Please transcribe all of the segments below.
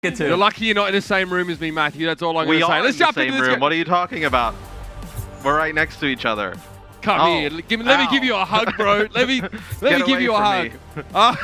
You're lucky you're not in the same room as me, Matthew. That's all I'm going to say. Let's jump into the same room. What are you talking about? We're right next to each other. Come here. Let me give you a hug, bro. Let me give you a hug. All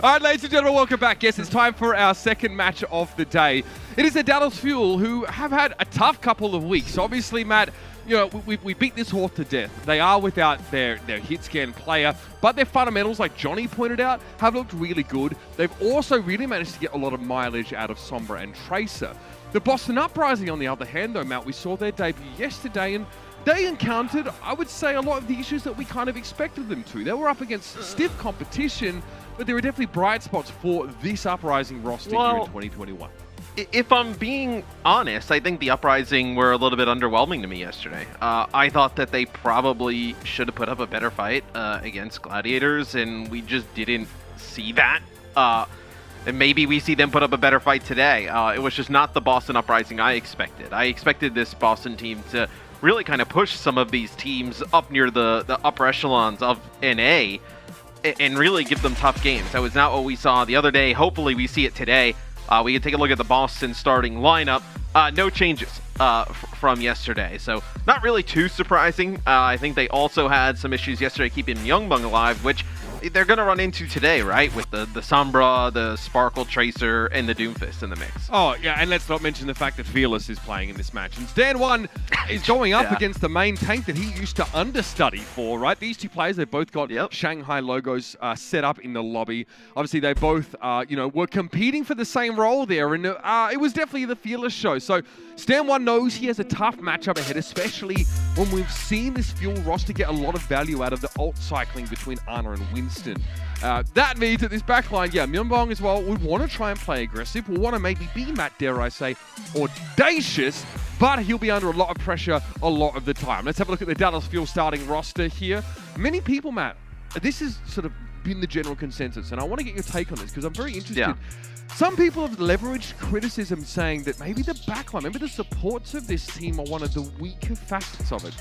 right, ladies and gentlemen, welcome back. Yes, it's time for our second match of the day. It is the Dallas Fuel, who have had a tough couple of weeks. Obviously, Matt, you know, we beat this horse to death. They are without their hit scan player, but their fundamentals, like Johnny pointed out, have looked really good. They've also really managed to get a lot of mileage out of Sombra and Tracer. The Boston Uprising, on the other hand, though, Matt, we saw their debut yesterday, and they encountered, I would say, a lot of the issues that we kind of expected them to. They were up against stiff competition, but there were definitely bright spots for this Uprising roster here in 2021. If I'm being honest, I think the Uprising were a little bit underwhelming to me yesterday. I thought that they probably should have put up a better fight against Gladiators, and we just didn't see that. And maybe we see them put up a better fight today. It was just not the Boston Uprising I expected. I expected this Boston team to really kind of push some of these teams up near the upper echelons of NA and really give them tough games. That was not what we saw the other day. Hopefully we see it today. We can take a look at the Boston starting lineup. No changes from yesterday, so not really too surprising. I think they also had some issues yesterday keeping Youngbung alive, which they're going to run into today, right? With the Sombra, the Sparkle Tracer, and the Doomfist in the mix. Oh, yeah, and let's not mention the fact that Fearless is playing in this match. And Stand 1 is going up against the main tank that he used to understudy for, right? These two players, they both got Shanghai logos set up in the lobby. Obviously, they both, were competing for the same role there, and it was definitely the Fearless show. So Stand 1 knows he has a tough matchup ahead, especially when we've seen this Fuel roster get a lot of value out of the ult cycling between Ana and Winston. That means that this backline, Myunbong as well, would want to try and play aggressive, will want to maybe be, Matt, dare I say, audacious, but he'll be under a lot of pressure a lot of the time. Let's have a look at the Dallas Fuel starting roster here. Many people, Matt, this has sort of been the general consensus, and I want to get your take on this because I'm very interested. Yeah. Some people have leveraged criticism saying that maybe the backline, maybe the supports of this team are one of the weaker facets of it.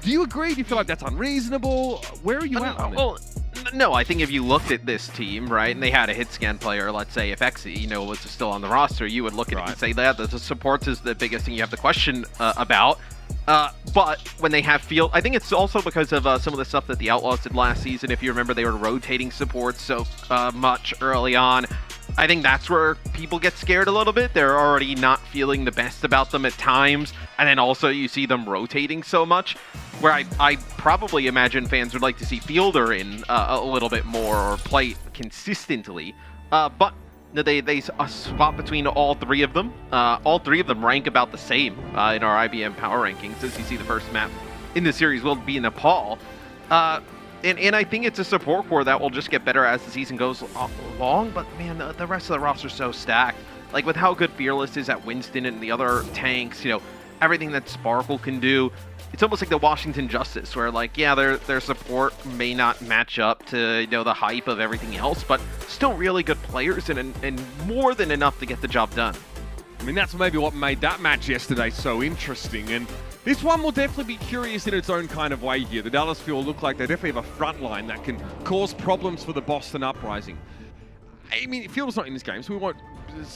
Do you agree? Do you feel like that's unreasonable? Where are you at on it? No, I think if you looked at this team, right, and they had a hit scan player, let's say if Exy, was still on the roster, you would look at it and say that the supports is the biggest thing you have to question about. But when they have field, I think it's also because of some of the stuff that the Outlaws did last season. If you remember, they were rotating supports so much early on. I think that's where people get scared a little bit. They're already not feeling the best about them at times. And then also you see them rotating so much, where I probably imagine fans would like to see Fielder in a little bit more or play consistently. But they swap between all three of them. All three of them rank about the same in our IBM power rankings. As you see, the first map in the series will be Nepal. And I think it's a support core that will just get better as the season goes along, but man, the rest of the roster is so stacked. Like with how good Fearless is at Winston and the other tanks, everything that Sparkle can do, it's almost like the Washington Justice, where like, yeah, their support may not match up to the hype of everything else, but still really good players and more than enough to get the job done. I mean, that's maybe what made that match yesterday so interesting, and this one will definitely be curious in its own kind of way here. The Dallas Fuel look like they definitely have a front line that can cause problems for the Boston Uprising. I mean, Field's not in this game, so we won't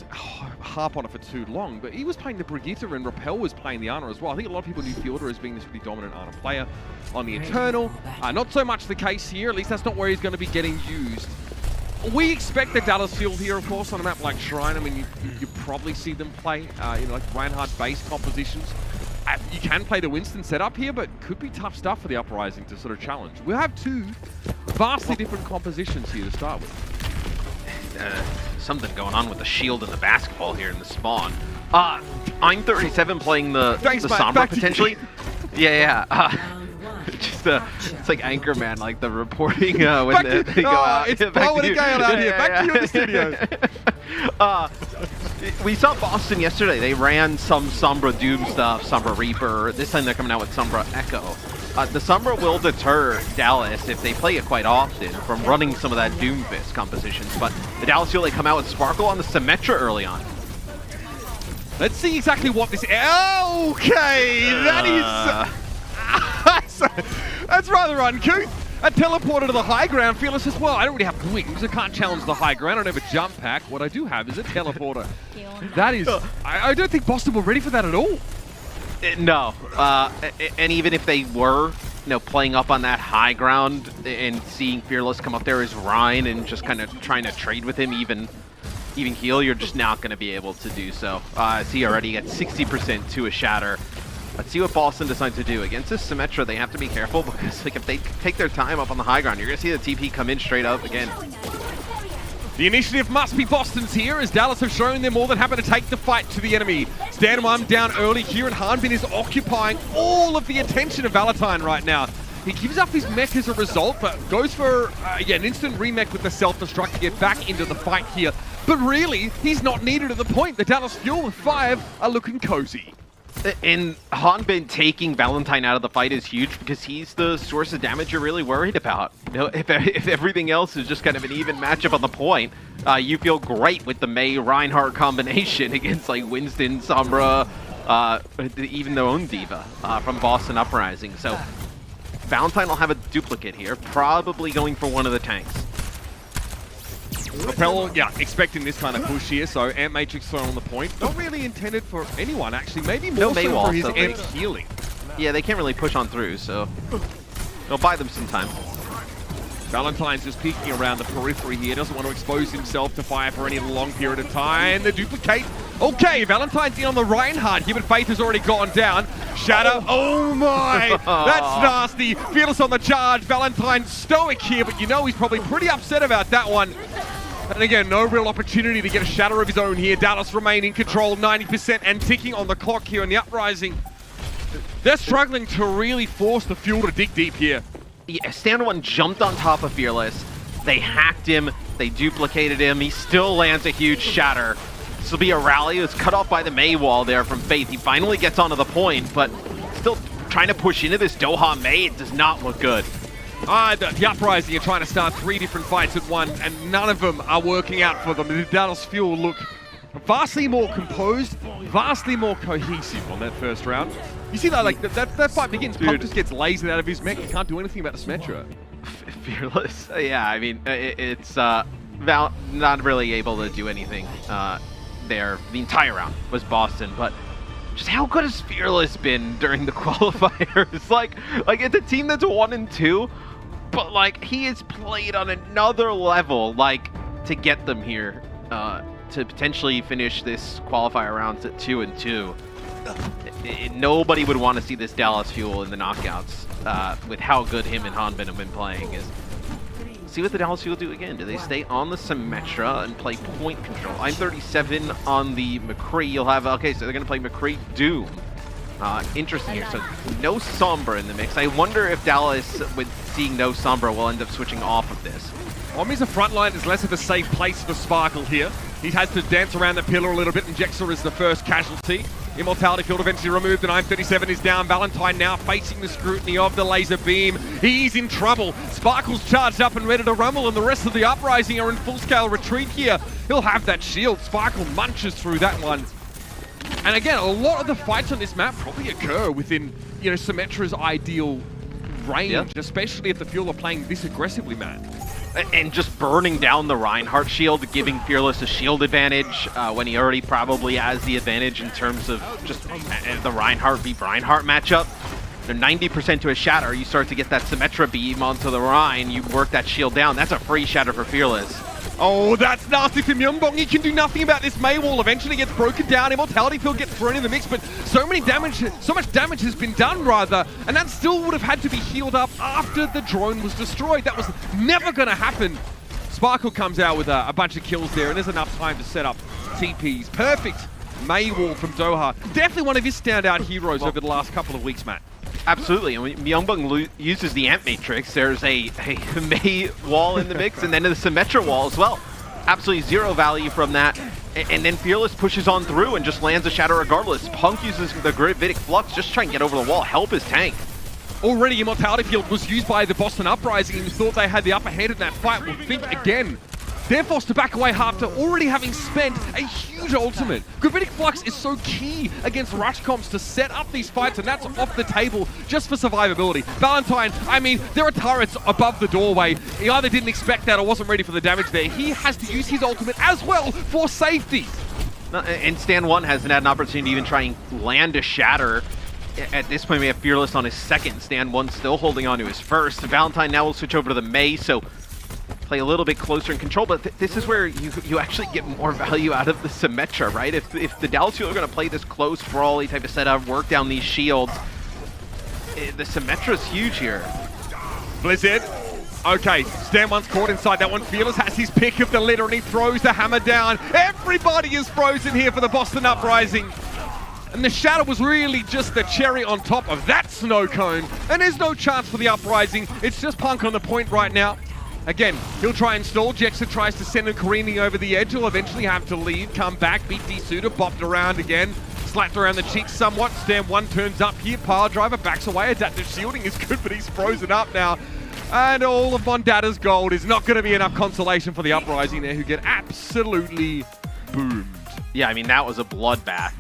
harp on it for too long, but he was playing the Brigitte and Rappel was playing the Ana as well. I think a lot of people knew Fielder as being this really dominant Ana player on the Eternal. Not so much the case here, at least that's not where he's going to be getting used. We expect the Dallas Fuel here, of course, on a map like Shrine. I mean, you probably see them play like Reinhardt-based compositions. You can play the Winston setup here, but could be tough stuff for the Uprising to sort of challenge. We'll have two vastly different compositions here to start with. Something going on with the shield and the basketball here in the spawn. I'm 37 playing the Sombra potentially. It's like Anchorman, like the reporting when they go out. It's blowing a gale out here. Back to you in the studio. We saw Boston yesterday. They ran some Sombra Doom stuff, Sombra Reaper. This time they're coming out with Sombra Echo. The Sombra will deter Dallas if they play it quite often from running some of that Doomfist compositions. But the Dallas Fuel, they come out with Sparkle on the Symmetra early on. Let's see exactly what this is. Okay, that is... That's rather uncouth. A teleporter to the high ground. Fearless as well. I don't really have wings. I can't challenge the high ground. I don't have a jump pack. What I do have is a teleporter. That is... I don't think Boston were ready for that at all. No. And even if they were, playing up on that high ground and seeing Fearless come up there as Ryan and just kind of trying to trade with him, even heal, you're just not going to be able to do so. See already at 60% to a shatter. Let's see what Boston decides to do. Against this Symmetra, they have to be careful because if they take their time up on the high ground, you're going to see the TP come in straight up again. The initiative must be Boston's here, as Dallas have shown they're more than happy to take the fight to the enemy. Stand 1 down early here, and Hanbin is occupying all of the attention of Valentine right now. He gives up his mech as a result, but goes for an instant remech with the self-destruct to get back into the fight here. But really, he's not needed at the point. The Dallas Fuel with 5 are looking cozy. And Hanbin taking Valentine out of the fight is huge because he's the source of damage you're really worried about. If everything else is just kind of an even matchup on the point, you feel great with the May Reinhardt combination against like Winston, Sombra, even their own diva from Boston Uprising. So Valentine will have a duplicate here, probably going for one of the tanks. Repel, expecting this kind of push here, so Amp Matrix thrown on the point. Not really intended for anyone, actually. Maybe more so for his Amp healing. Yeah, they can't really push on through, so it'll buy them some time. Valentine's just peeking around the periphery here. Doesn't want to expose himself to fire for any long period of time. The duplicate. Okay, Valentine's in on the Reinhardt here, but Faith has already gone down. Shatter. Oh my! That's nasty. Fearless on the charge. Valentine stoic here, but he's probably pretty upset about that one. And again, no real opportunity to get a shatter of his own here. Dallas remain in control, 90% and ticking on the clock here in the Uprising. They're struggling to really force the Fuel to dig deep here. Yeah, Stand 1 jumped on top of Fearless. They hacked him. They duplicated him. He still lands a huge shatter. This will be a rally. It's cut off by the May wall there from Faith. He finally gets onto the point, but still trying to push into this Doha May. It does not look good. The Uprising are trying to start 3 different fights at once, and none of them are working out for them. The Dallas Fuel look vastly more composed, vastly more cohesive on that first round. You see that, that fight begins, Punk just gets lasered out of his mech. He can't do anything about the Symmetra. Fearless. Yeah, I mean, it's Val not really able to do anything there. The entire round was Boston, but just how good has Fearless been during the qualifiers? like it's a team that's 1 and 2, but he has played on another level, to get them here to potentially finish this qualifier rounds at 2 and 2. Nobody would want to see this Dallas Fuel in the knockouts with how good him and Hanbin have been playing. See what the Dallas Fuel do again. Do they stay on the Symmetra and play point control? I'm 37 on the McCree. You'll have, okay, so they're going to play McCree Doom. Interesting here. So no Sombra in the mix. I wonder if Dallas, with seeing no Sombra, will end up switching off of this. Omi's a front line is less of a safe place for Sparkle here. He has to dance around the pillar a little bit, and Jexer is the first casualty. Immortality Field eventually removed, and I'm 37 is down. Valentine now facing the scrutiny of the laser beam. He's in trouble. Sparkle's charged up and ready to rumble, and the rest of the Uprising are in full-scale retreat here. He'll have that shield. Sparkle munches through that one. And again, a lot of the fights on this map probably occur within, Symmetra's ideal range, especially if the Fuel are playing this aggressively, Matt. And just burning down the Reinhardt shield, giving Fearless a shield advantage when he already probably has the advantage in terms of just the Reinhardt v Reinhardt matchup. They're 90% to a shatter. You start to get that Symmetra beam onto the Rhine. You work that shield down. That's a free shatter for Fearless. Oh, that's nasty from Myungbong. He can do nothing about this May wall. Eventually gets broken down. Immortality Field gets thrown in the mix, but so much damage has been done, rather, and that still would have had to be healed up after the drone was destroyed. That was never going to happen. Sparkle comes out with a bunch of kills there, and there's enough time to set up TPs. Perfect May wall from Doha. Definitely one of his standout heroes over the last couple of weeks, Matt. Absolutely, and when Myungbong uses the Amp Matrix, there's a May wall in the mix, and then the Symmetra wall as well. Absolutely zero value from that, and then Fearless pushes on through and just lands a shatter regardless. Punk uses the Gravitic Flux, just try and get over the wall, help his tank. Already Immortality Field was used by the Boston Uprising, and thought they had the upper hand in that fight. We'll think again. They're forced to back away after already having spent a huge ultimate. Gravitic Flux is so key against rush comps to set up these fights, and that's off the table just for survivability. Valentine, I mean, there are turrets above the doorway. He either didn't expect that or wasn't ready for the damage there. He has to use his ultimate as well for safety. And Stan 1 hasn't had an opportunity to even try and land a shatter. At this point, we have Fearless on his second. Stan 1 still holding on to his first. Valentine now will switch over to the May, so play a little bit closer in control, but this is where you actually get more value out of the Symmetra, right? If the Dallas Fuel are going to play this close brawly type of setup, work down these shields, the Symmetra is huge here. Blizzard. Okay, Stan 1's caught inside that one. Fearless has his pick of the litter and he throws the hammer down. Everybody is frozen here for the Boston Uprising. And the Shadow was really just the cherry on top of that snow cone. And there's no chance for the Uprising. It's just Punk on the point right now. Again, he'll try and stall. Jexa tries to send him careening over the edge. He'll eventually have to leave, come back, beat D-Suda, bopped around again. Slapped around the cheeks somewhat. Stan 1 turns up here. Pile Driver backs away. Adaptive shielding is good, but he's frozen up now. And all of Mondada's gold is not going to be enough consolation for the Uprising there, who get absolutely boomed. Yeah, I mean, that was a bloodbath.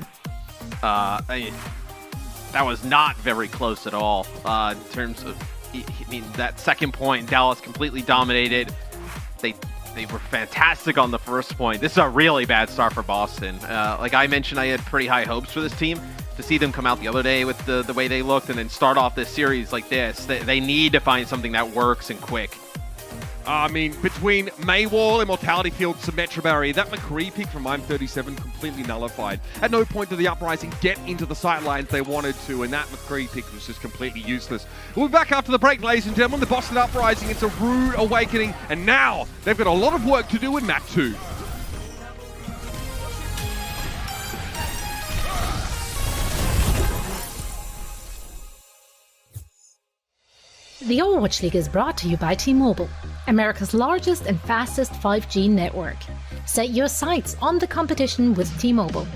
That was not very close at all in terms of, I mean, that second point, Dallas completely dominated. They were fantastic on the first point. This is a really bad start for Boston. Like I mentioned, I had pretty high hopes for this team. To see them come out the other day with the way they looked and then start off this series like this, they need to find something that works and quick. I mean, between Maywall, Immortality Field, Symmetra Barrier, that McCree pick from I'm37 completely nullified. At no point did the Uprising get into the sightlines they wanted to, and that McCree pick was just completely useless. We'll be back after the break, ladies and gentlemen. The Boston Uprising, it's a rude awakening, and now they've got a lot of work to do in Map 2. The Overwatch League is brought to you by T-Mobile, America's largest and fastest 5G network. Set your sights on the competition with T-Mobile.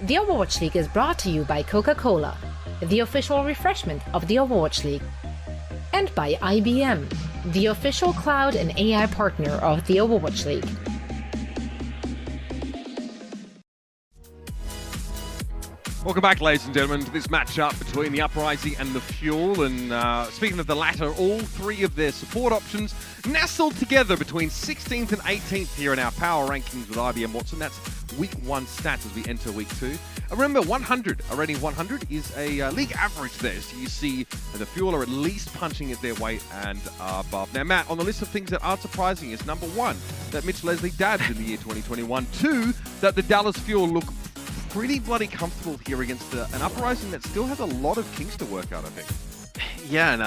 The Overwatch League is brought to you by Coca-Cola, the official refreshment of the Overwatch League, and by IBM, the official cloud and AI partner of the Overwatch League. Welcome back, ladies and gentlemen, to this matchup between the Uprising and the Fuel. And speaking of the latter, all three of their support options nestled together between 16th and 18th here in our power rankings with IBM Watson. That's week 1 stats as we enter week 2. Remember, 100, a rating 100 is a league average there. So you see the Fuel are at least punching at their weight and above. Now, Matt, on the list of things that aren't surprising is number 1, that Mitch Leslie dabbed in the year 2021. 2, that the Dallas Fuel look pretty bloody comfortable here against an Uprising that still has a lot of kinks to work out, I think. Yeah, and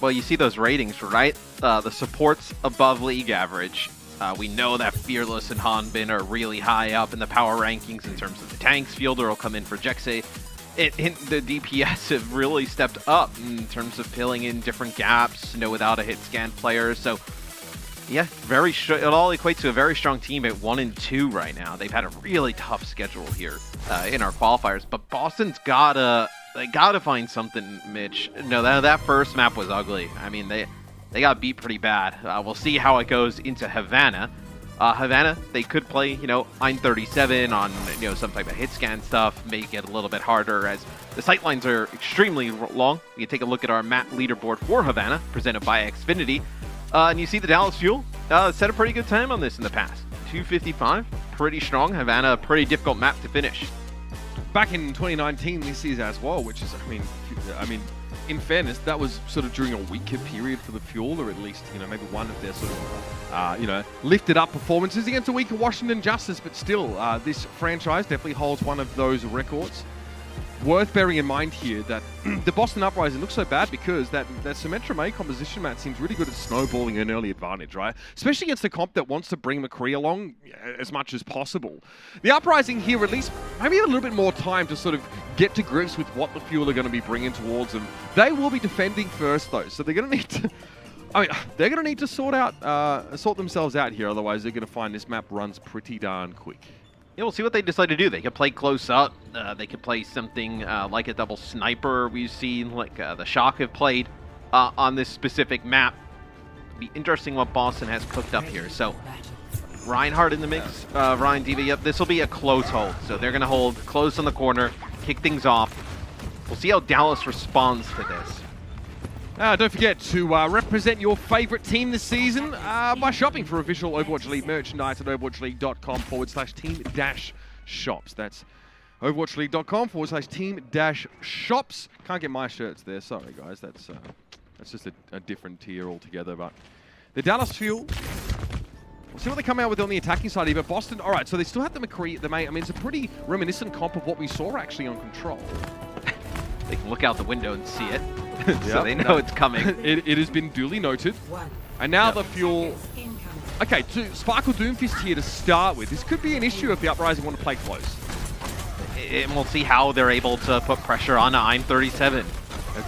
well, you see those ratings, right? The supports above league average. We know that Fearless and Hanbin are really high up in the power rankings in terms of the tanks. Fielder will come in for Jexay. The DPS have really stepped up in terms of filling in different gaps, without a hit scan player. So, yeah, it all equates to a very strong team at 1 and 2 right now. They've had a really tough schedule here in our qualifiers, but Boston's they gotta find something, Mitch. No, that first map was ugly. I mean, they got beat pretty bad. We'll see how it goes into Havana. Havana, they could play, Ein 37 on, some type of hit scan stuff, make it a little bit harder as the sight lines are extremely long. You can take a look at our map leaderboard for Havana, presented by Xfinity. And you see the Dallas Fuel set a pretty good time on this in the past. 255, pretty strong. Havana, a pretty difficult map to finish. Back in 2019, this is as well, which is, I mean, in fairness, that was sort of during a weaker period for the Fuel, or at least, maybe one of their sort of, lifted up performances against a weaker Washington Justice. But still, this franchise definitely holds one of those records. Worth bearing in mind here that the Boston Uprising looks so bad because that Symmetra May composition match seems really good at snowballing an early advantage, right? Especially against a comp that wants to bring McCree along as much as possible. The Uprising here at least maybe a little bit more time to sort of get to grips with what the Fuel are going to be bringing towards them. They will be defending first though, so they're going to need to... they're going to need to sort themselves out here, otherwise they're going to find this map runs pretty darn quick. Yeah, we'll see what they decide to do. They could play close up. They could play something like a double sniper we've seen, like the Shock have played on this specific map. It'll be interesting what Boston has cooked up here. So, Reinhardt in the mix. Ryan Diva, yep, this will be a close hold. So they're going to hold close on the corner, kick things off. We'll see how Dallas responds to this. Don't forget to represent your favorite team this season by shopping for official Overwatch League merchandise at overwatchleague.com/team-shops. That's overwatchleague.com/team-shops. Can't get my shirts there. Sorry, guys. That's just a different tier altogether. But the Dallas Fuel, we'll see what they come out with on the attacking side here. But Boston, all right, so they still have the McCree, the May. It's a pretty reminiscent comp of what we saw actually on Control. They can look out the window and see it. So they know it's coming. It has been duly noted. And now the Fuel... Okay, Sparkle Doomfist here to start with. This could be an issue if the Uprising want to play close. And we'll see how they're able to put pressure on Ein 37.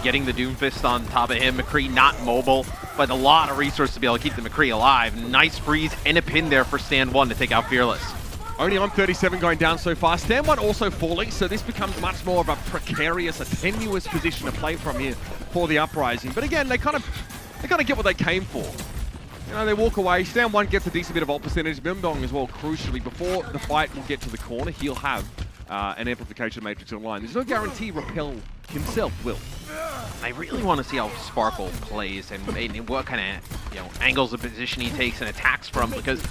Getting the Doomfist on top of him. McCree not mobile, but a lot of resources to be able to keep the McCree alive. Nice freeze and a pin there for Stand 1 to take out Fearless. Only on 37 going down so far. Stand 1 also falling, so this becomes much more of a precarious, a tenuous position to play from here for the Uprising. But again, they kind of get what they came for. They walk away. Stand 1 gets a decent bit of ult percentage. Mimdong as well, crucially. Before the fight will get to the corner, he'll have an amplification matrix online. There's no guarantee Repel himself will. I really want to see how Sparkle plays and what kind of angles of position he takes and attacks from, because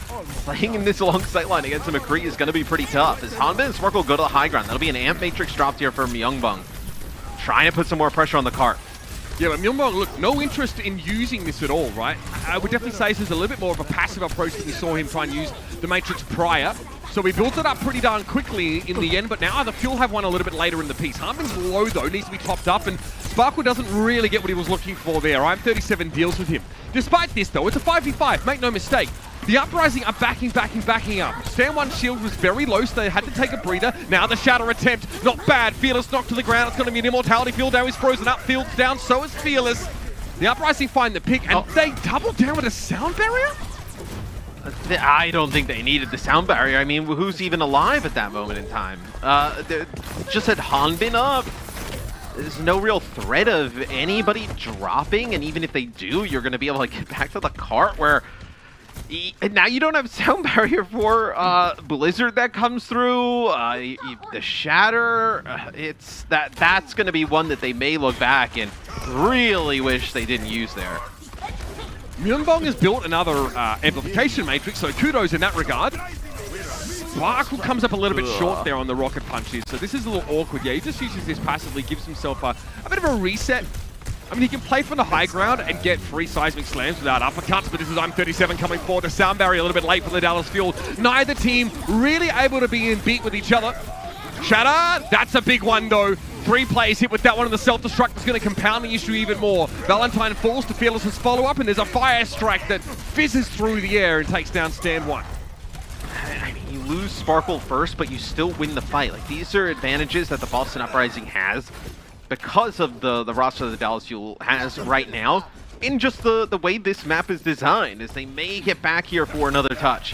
playing in this long sightline against the McCree is going to be pretty tough. As Hanbin and Sparkle go to the high ground, that'll be an amp matrix dropped here from Myungbong, trying to put some more pressure on the cart. Yeah, but Myungbong, look, no interest in using this at all, right? I would definitely say this is a little bit more of a passive approach than we saw him try and use the Matrix prior. So we built it up pretty darn quickly in the end, but now the Fuel have one a little bit later in the piece. Harbin's low though, needs to be topped up, and Sparkle doesn't really get what he was looking for there. I'm 37 deals with him. Despite this though, it's a 5v5, make no mistake. The Uprising are backing up. Stand 1 shield was very low, so they had to take a breather. Now the Shatter attempt, not bad. Fearless knocked to the ground. It's going to be an Immortality field. Now he's frozen up. Field's down, so is Fearless. The Uprising find the pick, and they double down with a sound barrier? I don't think they needed the sound barrier. I mean, who's even alive at that moment in time? Just had Hanbin up. There's no real threat of anybody dropping, and even if they do, you're going to be able to get back to the cart where... Now you don't have sound barrier for Blizzard that comes through, the Shatter. That's going to be one that they may look back and really wish they didn't use there. Myunbong has built another amplification matrix, so kudos in that regard. Sparkle comes up a little bit short there on the rocket punches, so this is a little awkward. Yeah, he just uses this passively, gives himself a bit of a reset. I mean, he can play from the high ground and get free seismic slams without uppercuts, but this is I'm37 coming forward. The sound barrier a little bit late for the Dallas Fuel. Neither team really able to be in beat with each other. Shatter, that's a big one though. 3 players hit with that one, and the self-destruct is going to compound the issue even more. Valentine falls to Fearless's follow-up, and there's a fire strike that fizzes through the air and takes down Stand 1. I mean, you lose Sparkle first, but you still win the fight. Like, these are advantages that the Boston Uprising has because of the roster that the Dallas Fuel has right now, in just the way this map is designed, as they may get back here for another touch.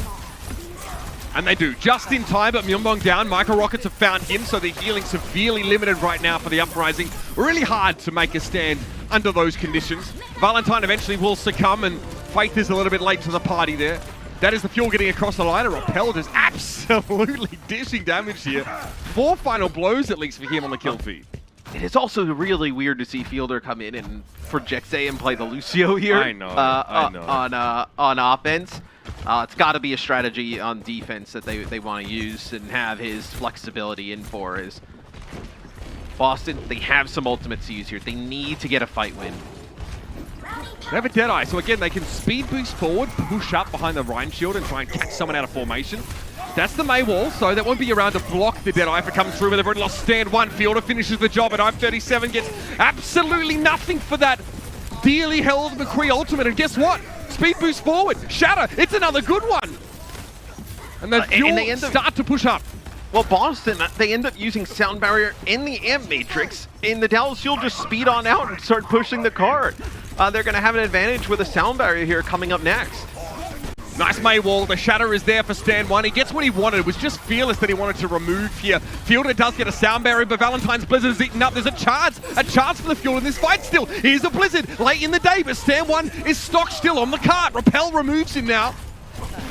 And they do, just in time, but Myunbong down. Micro Rockets have found him, so the healing severely limited right now for the Uprising. Really hard to make a stand under those conditions. Valentine eventually will succumb, and Faith is a little bit late to the party there. That is the Fuel getting across the line, and Repelled is absolutely dishing damage here. 4 final blows, at least, for him on the kill feed. It is also really weird to see Fielder come in and project say and play the Lucio here. I know. On offense. It's got to be a strategy on defense that they want to use and have his flexibility in for. Is Boston, they have some ultimates to use here. They need to get a fight win. They have a Deadeye, so again, they can speed boost forward, push up behind the Rhine Shield and try and catch someone out of formation. That's the May wall, so that won't be around to block the Deadeye if it comes through, but they've already lost Stand 1. Fielder finishes the job, and I'm37 gets absolutely nothing for that dearly held McCree ultimate, and guess what? Speed boost forward, Shatter, it's another good one! And the Fuel start to push up. Well, Boston, they end up using Sound Barrier in the Amp Matrix, and the Dallas Fuel just speed on out and start pushing the cart. They're going to have an advantage with a Sound Barrier here coming up next. Nice May wall, the Shatter is there for Stand 1. He gets what he wanted, it was just Fearless that he wanted to remove here. Fielder does get a Sound Barrier, but Valentine's Blizzard is eaten up. There's a chance for the Fuel in this fight still. Here's a Blizzard late in the day, but Stand 1 is stocked still on the cart. Repel removes him now.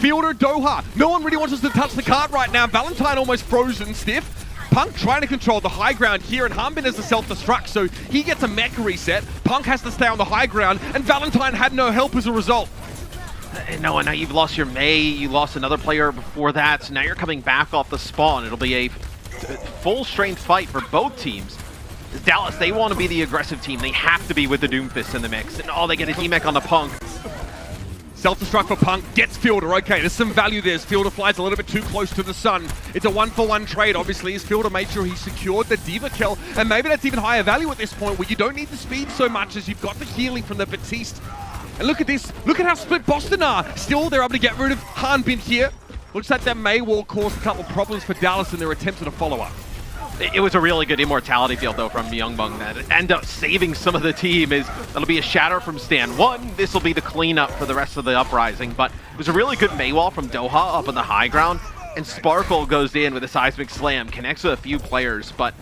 Fielder, Doha. No one really wants us to touch the cart right now. Valentine almost frozen stiff. Punk trying to control the high ground here, and Harbin is a self-destruct, so he gets a mech reset. Punk has to stay on the high ground, and Valentine had no help as a result. No, and now you've lost your May, you lost another player before that, so now you're coming back off the spawn. It'll be a full-strength fight for both teams. Dallas, they want to be the aggressive team. They have to be with the Doomfist in the mix, and they get a D-mech on the Punk. Self-destruct for Punk, gets Fielder. Okay, there's some value there as Fielder flies a little bit too close to the sun. It's a 1-for-1 trade, obviously, as Fielder made sure he secured the Diva kill, and maybe that's even higher value at this point, where you don't need the speed so much as you've got the healing from the Batiste. And look at this, look at how split Boston are. Still, they're able to get rid of Hanbin here. Looks like that May wall caused a couple of problems for Dallas in their attempt at a follow-up. It was a really good immortality field, though, from Myunbong that ended up saving some of the team. That'll be a Shatter from Stand 1. This will be the cleanup for the rest of the Uprising. But it was a really good May wall from Doha up on the high ground. And Sparkle goes in with a seismic slam, connects with a few players. But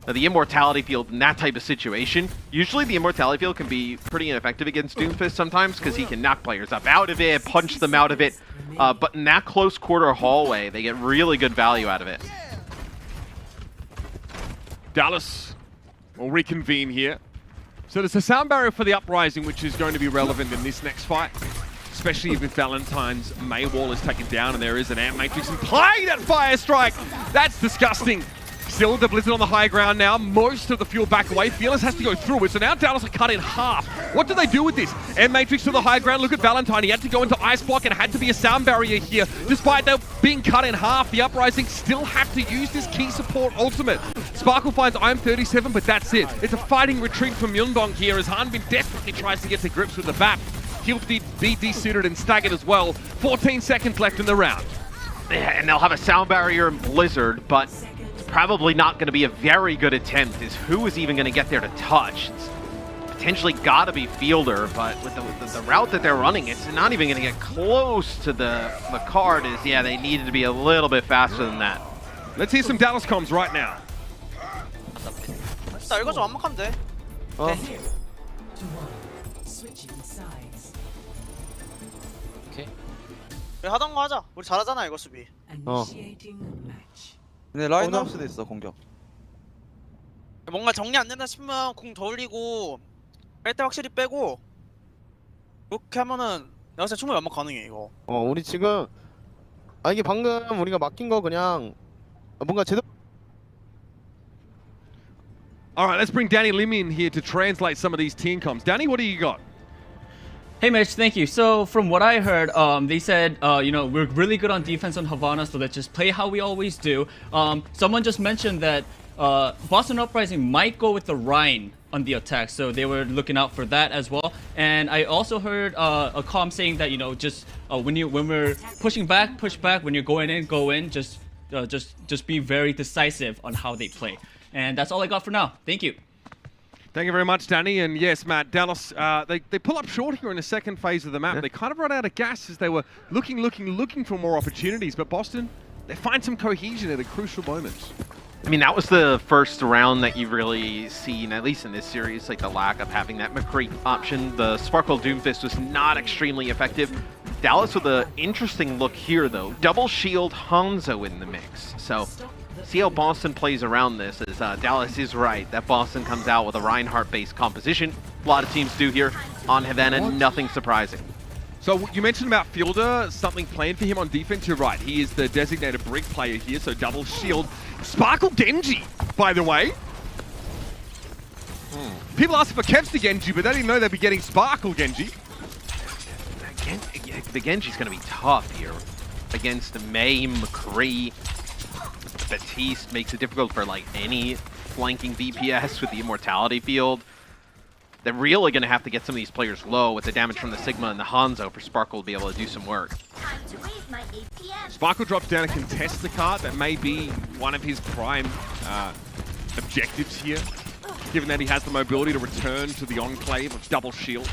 the immortality field in that type of situation, usually the immortality field can be pretty ineffective against Doomfist sometimes because he can knock players up out of it, punch them out of it. But in that close quarter hallway, they get really good value out of it. Dallas will reconvene here. So there's a sound barrier for the Uprising, which is going to be relevant in this next fight, especially if Valentine's May wall is taken down and there is an Amp Matrix in play. That fire strike, that's disgusting. Still the Blizzard on the high ground now. Most of the Fuel back away. Fearless has to go through it. So now Dallas are cut in half. What do they do with this? M-Matrix to the high ground. Look at Valentine. He had to go into Ice Block and had to be a sound barrier here. Despite them being cut in half, the Uprising still have to use this key support ultimate. Sparkle finds I'm 37, but that's it. It's a fighting retreat from Yunbong here as Hanbin desperately tries to get to grips with the BAP. He'll be desuited and staggered as well. 14 seconds left in the round. Yeah, and they'll have a sound barrier in Blizzard, but it's probably not going to be a very good attempt. Is who is even going to get there to touch? It's potentially got to be Fielder, but with the route that they're running, it's not even going to get close to the card. Yeah, they needed to be a little bit faster than that. Let's hear some Dallas comms right now. 나 이거 좀 완막하면 돼. 우리 하던 거 하자. 우리 잘하잖아 이거 수비. 근데 라인 나올 수도 있어 공격. 뭔가 정리 안 된다 싶으면 공 더 올리고 뺄 때 확실히 빼고 그렇게 하면은 내가 봤을 때 충분히 완막 가능해 이거. 우리 지금 이게 방금 우리가 맡긴 거 그냥 뭔가 제대로. Alright, let's bring Danny Lim in here to translate some of these team comms. Danny, what do you got? Hey Mitch, thank you. So from what I heard, they said, you know, we're really good on defense on Havana, so let's just play how we always do. Someone just mentioned that Boston Uprising might go with the Rhine on the attack, so they were looking out for that as well. And I also heard a comm saying that, you know, just when we're pushing back, push back. When you're going in, go in. Just be very decisive on how they play. And that's all I got for now. Thank you. Thank you very much, Danny. And yes, Matt, Dallas, they pull up short here in the second phase of the map. Yeah. They kind of run out of gas as they were looking for more opportunities. But Boston, they find some cohesion at a crucial moment. I mean, that was the first round that you've really seen, at least in this series, like the lack of having that McCree option. The Sparkle Doomfist was not extremely effective. Dallas with an interesting look here, though. Double shield Hangzhou in the mix. So see how Boston plays around this, as Dallas is right that Boston comes out with a Reinhardt-based composition. A lot of teams do here on Havana, nothing surprising. So you mentioned about Fielder, something planned for him on defense. You're right, he is the designated brick player here, so double shield. Sparkle Genji, by the way. People ask for Kevster Genji, but they didn't know they'd be getting Sparkle Genji. The Genji's going to be tough here against the May, McCree. Batiste makes it difficult for like any flanking DPS with the Immortality field. They're really going to have to get some of these players low with the damage from the Sigma and the Hangzhou for Sparkle to be able to do some work. Sparkle drops down and contests the card. That may be one of his prime objectives here, given that he has the mobility to return to the enclave of double shield.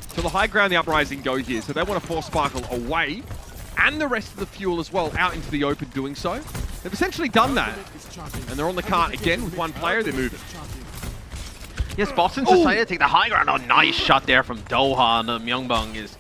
So the high ground, the Uprising go here, so they want to force Sparkle away and the rest of the fuel as well out into the open doing so. They've essentially done that, and they're on the cart again with one player. They're moving. Yes, Boston's decided to take the high ground. Oh, nice shot there from Doha. And Myungbong is...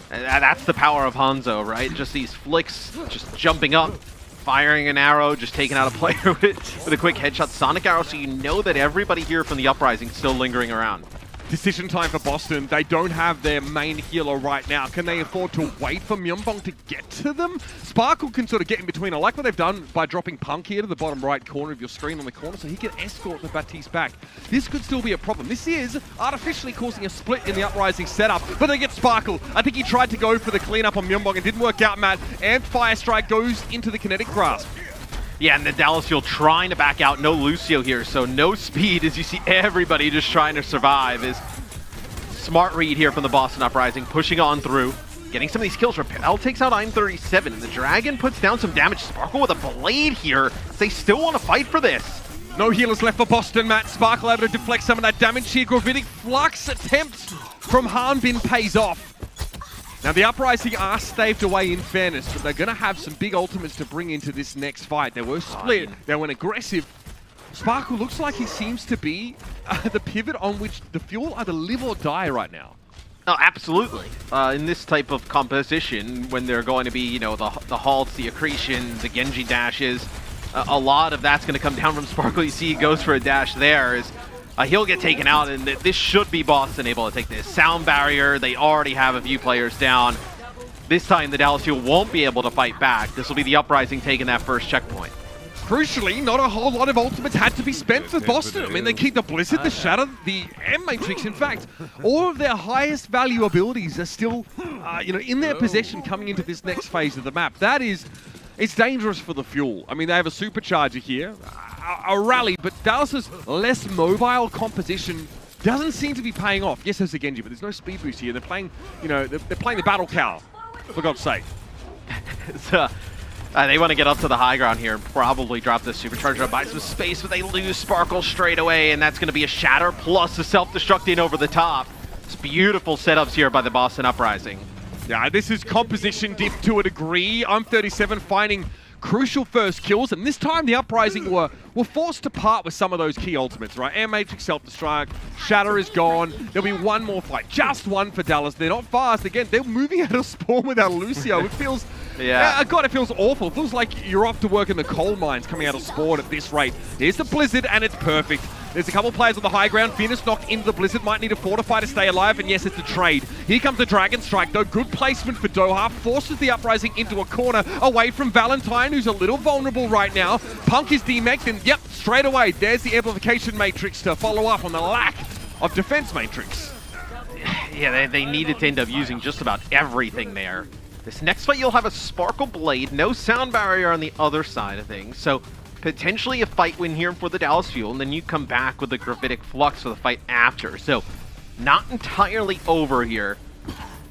that's the power of Hangzhou, right? Just these flicks, just jumping up, firing an arrow, just taking out a player with a quick headshot Sonic arrow, so you know that everybody here from the Uprising is still lingering around. Decision time for Boston. They don't have their main healer right now. Can they afford to wait for Myunbong to get to them? Sparkle can sort of get in between. I like what they've done by dropping Punk here to the bottom right corner of your screen on the corner so he can escort the Batiste back. This could still be a problem. This is artificially causing a split in the Uprising setup, but they get Sparkle. I think he tried to go for the cleanup on Myunbong and didn't work out, Matt. And Fire Strike goes into the kinetic grasp. Yeah, and the Dallas Fuel trying to back out. No Lucio here, so no speed as you see everybody just trying to survive. Is smart read here from the Boston Uprising, pushing on through, getting some of these kills. Rappel takes out I'm 37, and the Dragon puts down some damage. Sparkle with a blade here. They still want to fight for this. No healers left for Boston, Matt. Sparkle able to deflect some of that damage here. Gravitic Flux attempt from Hanbin pays off. Now, the Uprising are staved away in fairness, but they're going to have some big ultimates to bring into this next fight. They were split, they went aggressive. Sparkle looks like he seems to be the pivot on which the Fuel either live or die right now. Oh, absolutely. In this type of composition, when they're going to be, you know, the halts, the accretion, the Genji dashes, a lot of that's going to come down from Sparkle. You see he goes for a dash there. He'll get taken out, and this should be Boston able to take this. Sound barrier, they already have a few players down. This time, the Dallas Fuel won't be able to fight back. This will be the Uprising taking that first checkpoint. crucially, not a whole lot of ultimates had to be spent for Boston. I mean, they keep the Blizzard, the Shatter, the M-Matrix. In fact, all of their highest value abilities are still, in their possession coming into this next phase of the map. That is, it's dangerous for the Fuel. I mean, they have a supercharger here, a rally, but Dallas's less mobile composition doesn't seem to be paying off. Yes, there's a Genji, but there's no speed boost here. They're playing, they're playing the battle cow, for God's sake. They want to get up to the high ground here and probably drop the supercharger, buy some space, but they lose Sparkle straight away, and that's going to be a Shatter plus a self-destructing over the top. It's beautiful setups here by the Boston Uprising. Yeah, this is composition diff to a degree. I'm 37 finding crucial first kills, and this time the Uprising were forced to part with some of those key ultimates, right? Air Matrix, self-destruct, Shatter is gone. There'll be one more fight, just one for Dallas. They're not fast. Again, they're moving out of spawn without Lucio. It feels, God, it feels awful. It feels like you're off to work in the coal mines coming out of spawn at this rate. Here's the Blizzard, and it's perfect. There's a couple players on the high ground. Venus knocked into the Blizzard, might need to fortify to stay alive, and yes, it's a trade. Here comes the Dragon Strike, though. Good placement for Doha. Forces the Uprising into a corner away from Valentine, who's a little vulnerable right now. Punk is demeched, and yep, straight away, there's the Amplification Matrix to follow up on the lack of Defense Matrix. Yeah, they needed to end up using just about everything there. This next fight, you'll have a Sparkle Blade, no sound barrier on the other side of things, so potentially a fight win here for the Dallas Fuel, and then you come back with the Gravitic Flux for the fight after. So, not entirely over here.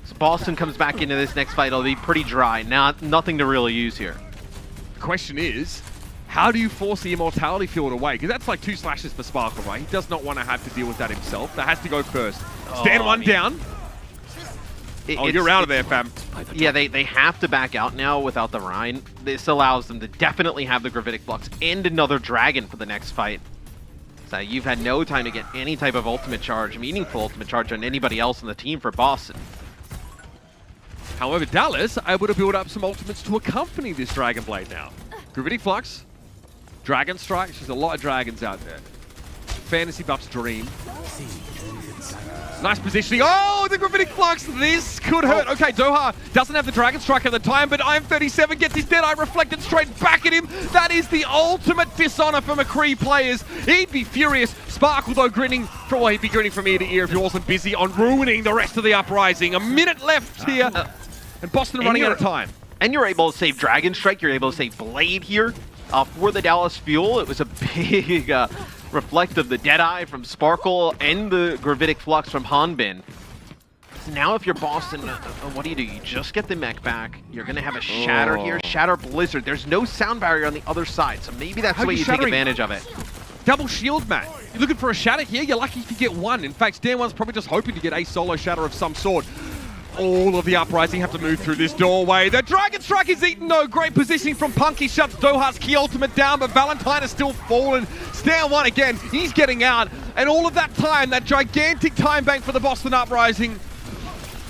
So Boston comes back into this next fight, it'll be pretty dry. Nothing to really use here. The question is, how do you force the Immortality Field away? Because that's like 2 slashes for Sparkle, right? He does not want to have to deal with that himself. That has to go first. Stand one down. You're out of there, fam. Yeah, they have to back out now without the Rhine. This allows them to definitely have the Gravitic Flux and another Dragon for the next fight. So you've had no time to get any type of ultimate charge, meaningful ultimate charge on anybody else on the team for Boston. However, Dallas able to build up some ultimates to accompany this Dragon Blade now. Gravitic Flux, Dragon Strike, there's a lot of dragons out there. Fantasy Buff's Dream. Nice positioning. Oh, the Gravitic Flux. This could hurt. Okay, Doha doesn't have the Dragon Strike at the time, but I'm37 gets his Deadeye reflected straight back at him. That is the ultimate dishonor for McCree players. He'd be furious. Sparkle, though, grinning. Well, he'd be grinning from ear to ear if he wasn't busy on ruining the rest of the Uprising. A minute left here, and Boston running out of time. And you're able to save Dragon Strike. You're able to save Blade here for the Dallas Fuel. It was a big reflect of the Deadeye from Sparkle and the Gravitic Flux from Hanbin. So now if you're Boston, what do? You just get the mech back. You're going to have a Shatter here, Shatter Blizzard. There's no sound barrier on the other side, so maybe that's the way you take advantage of it. Double shield, Matt. You're looking for a Shatter here? You're lucky if you get one. In fact, Stan One's probably just hoping to get a solo Shatter of some sort. All of the Uprising have to move through this doorway. The Dragon Strike is eaten, though. Great positioning from Punk. He shuts Doha's key ultimate down, but Valentine is still fallen. Stan One again. He's getting out. And all of that time, that gigantic time bank for the Boston Uprising,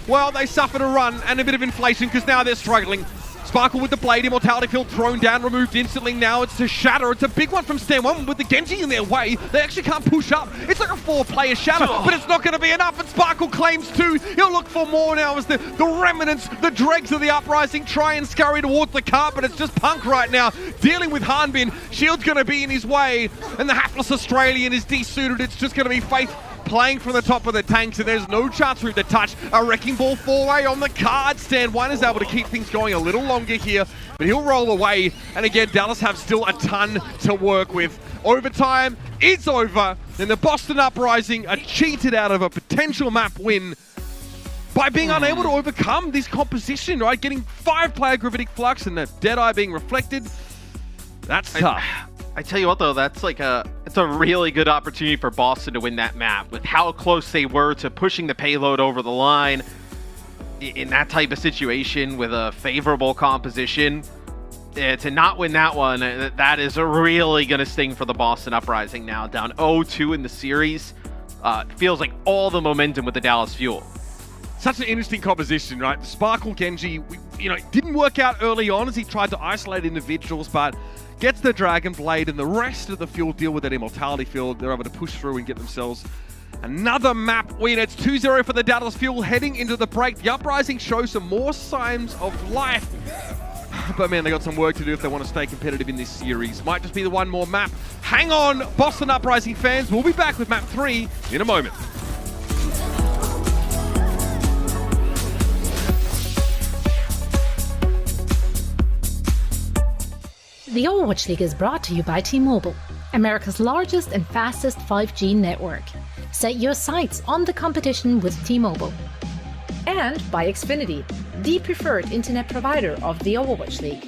well, they suffered a run and a bit of inflation because now they're struggling. Sparkle with the Blade, Immortality Field thrown down, removed instantly. Now it's to Shatter. It's a big one from Stan One with the Genji in their way. They actually can't push up. It's like a 4-player Shatter, but it's not going to be enough. And Sparkle claims 2. He'll look for more now as the remnants, the dregs of the Uprising try and scurry towards the cart, but it's just Punk right now dealing with Hanbin. Shield's going to be in his way, and the hapless Australian is desuited. It's just going to be Faith playing from the top of the tanks, and there's no chance through the touch. A Wrecking Ball 4-way on the card. Stan One is able to keep things going a little longer here, but he'll roll away. And again, Dallas have still a ton to work with. Overtime is over, and the Boston Uprising are cheated out of a potential map win by being unable to overcome this composition, right? Getting 5-player Gravitic Flux and the Deadeye being reflected. That's tough. I tell you what, though, it's a really good opportunity for Boston to win that map with how close they were to pushing the payload over the line in that type of situation with a favorable composition. To not win that one, that is really going to sting for the Boston Uprising now. Down 0-2 in the series. Feels like all the momentum with the Dallas Fuel. Such an interesting composition, right? Sparkle Genji, didn't work out early on as he tried to isolate individuals, but gets the Dragon Blade, and the rest of the Fuel deal with that Immortality Field. They're able to push through and get themselves another map win. It's 2-0 for the Dallas Fuel heading into the break. The Uprising show some more signs of life. but man, they got some work to do if they want to stay competitive in this series. Might just be the one more map. Hang on, Boston Uprising fans. We'll be back with map 3 in a moment. The Overwatch League is brought to you by T-Mobile, America's largest and fastest 5G network. Set your sights on the competition with T-Mobile. And by Xfinity, the preferred internet provider of the Overwatch League.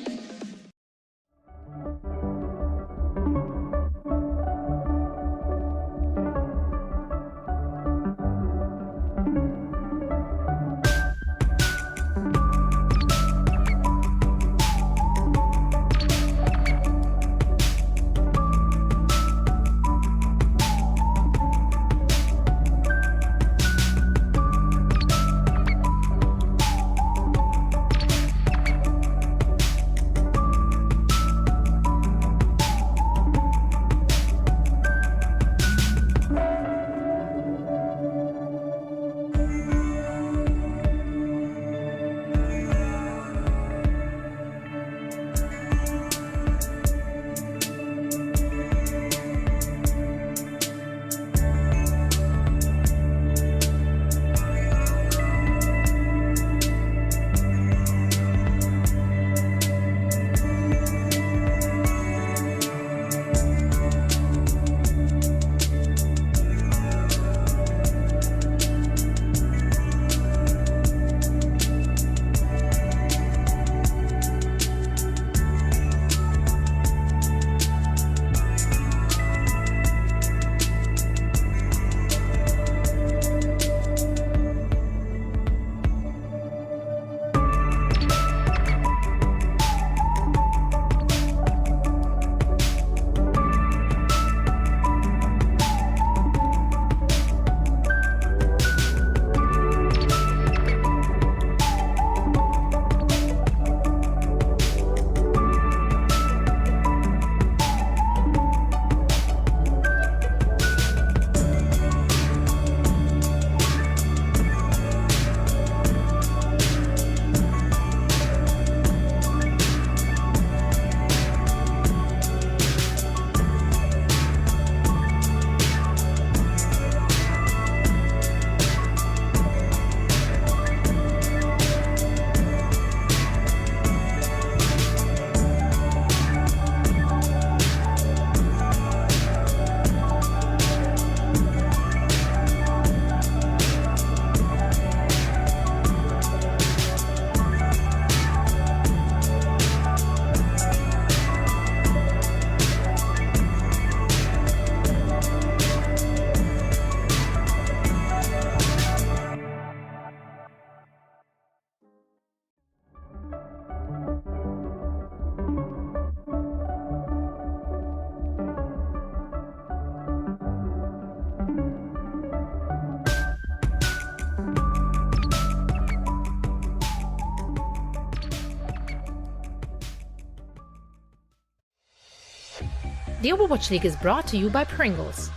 The Overwatch League is brought to you by Pringles.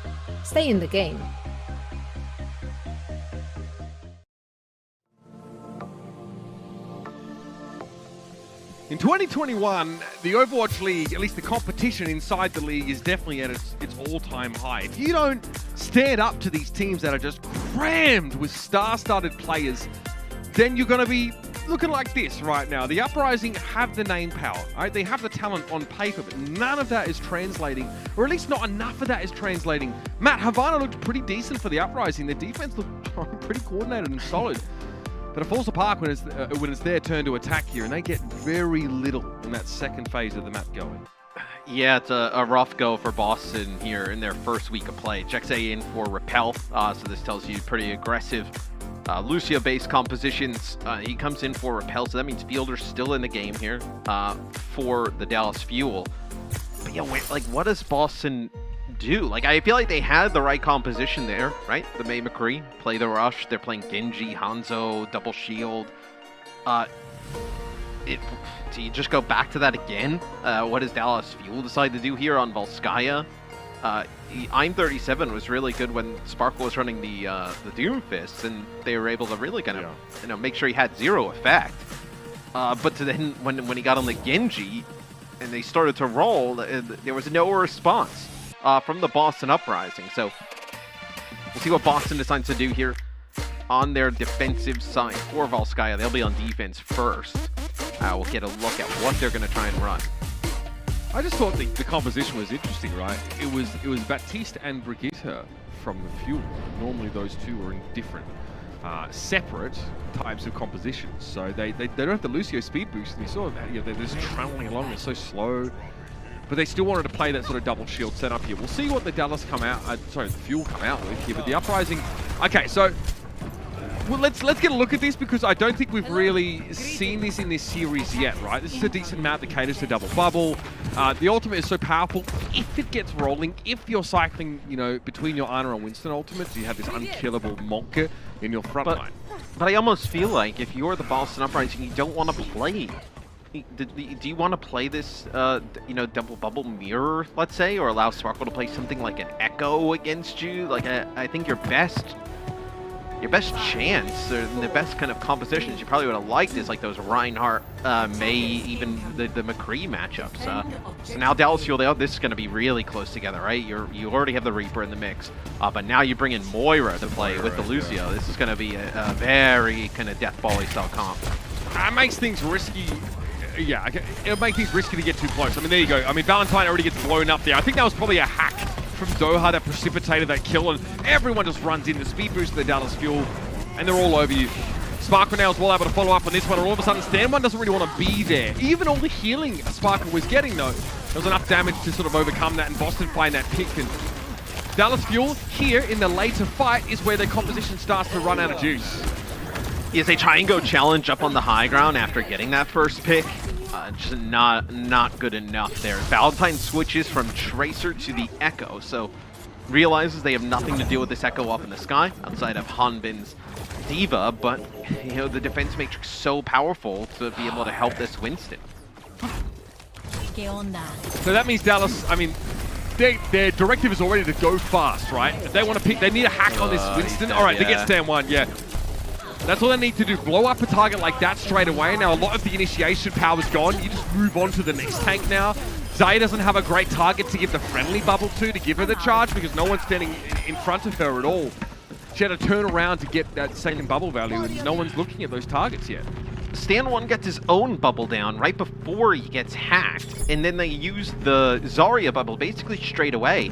Stay in the game. In 2021, the Overwatch League, at least the competition inside the league, is definitely at its all-time high. If you don't stand up to these teams that are just crammed with star-studded players, then you're going to be looking like this right now. The Uprising have the name power, right? They have the talent on paper, but none of that is translating, or at least not enough of that is translating. Matt, Havana looked pretty decent for the Uprising. Their defense looked pretty coordinated and solid. But it falls apart when it's their turn to attack here, and they get very little in that second phase of the map going. Yeah, it's a rough go for Boston here in their first week of play. Chexay in for Repel, so this tells you pretty aggressive Lucia-based compositions. He comes in for Repel, so that means Fielder's still in the game here for the Dallas Fuel. But yeah, like, what does Boston do? Like, I feel like they had the right composition there, right? The May McCree play the rush. They're playing Genji, Hangzhou, double shield. Do you just go back to that again? What does Dallas Fuel decide to do here on Volskaya? I'm 37 was really good when Sparkle was running the Doom Fists, and they were able to really kind of make sure he had zero effect. But then when he got on the Genji and they started to roll, there was no response from the Boston Uprising. So we'll see what Boston decides to do here on their defensive side. For Volskaya, they'll be on defense first. We'll get a look at what they're going to try and run. I just thought the composition was interesting, right? It was Baptiste and Brigitte from the Fuel. Normally those two are in different, separate types of compositions. So they don't have the Lucio speed boost, and you saw that. You know, they're just traveling along. They're so slow, but they still wanted to play that sort of double shield setup here. We'll see what the Dallas come out. The Fuel come out with here, but the Uprising. Okay, so. Well, let's get a look at this, because I don't think we've really seen this in this series yet, right? This is a decent amount that caters to double bubble. The ultimate is so powerful. If it gets rolling, if you're cycling, you know, between your Ana and Winston ultimates, you have this unkillable Monka in your front line. But I almost feel like if you're the Boston Uprising, you don't want to play. Do you want to play this, you know, double bubble mirror, let's say, or allow Sparkle to play something like an Echo against you? Like, I think your best chance, or the best kind of compositions you probably would have liked is like those Reinhardt, May, even the McCree matchups. So now Dallas Fuel, this is going to be really close together, right? You already have the Reaper in the mix, but now you bring in Moira to play with the Lucio. This is going to be a very kind of Death Volley style comp. That makes things risky. Yeah, it'll make things risky to get too close. I mean, there you go. I mean, Valentine already gets blown up there. I think that was probably a hack from Doha that precipitated that kill, and everyone just runs in. The speed boost of the Dallas Fuel, and they're all over you. Sparkle now is well able to follow up on this one, and all of a sudden Stan One doesn't really want to be there. Even all the healing Sparkle was getting, though, there was enough damage to sort of overcome that, and Boston find that pick. And Dallas Fuel here in the later fight is where their composition starts to run out of juice. Yes, they try and go challenge up on the high ground after getting that first pick. Just not good enough there. Valentine switches from Tracer to the Echo, so realizes they have nothing to do with this Echo up in the sky outside of Hanbin's Diva, but you know, the defense matrix so powerful to be able to help this Winston. So that means Dallas, I mean, their directive is already to go fast, right? They want to pick, they need a hack on this Winston. All right, they get Stan One, yeah. That's all they need to do. Blow up a target like that straight away. Now, a lot of the initiation power's gone. You just move on to the next tank now. Zaya doesn't have a great target to give the friendly bubble to give her the charge, because no one's standing in front of her at all. She had to turn around to get that second bubble value, and no one's looking at those targets yet. Stan One gets his own bubble down right before he gets hacked, and then they use the Zarya bubble basically straight away.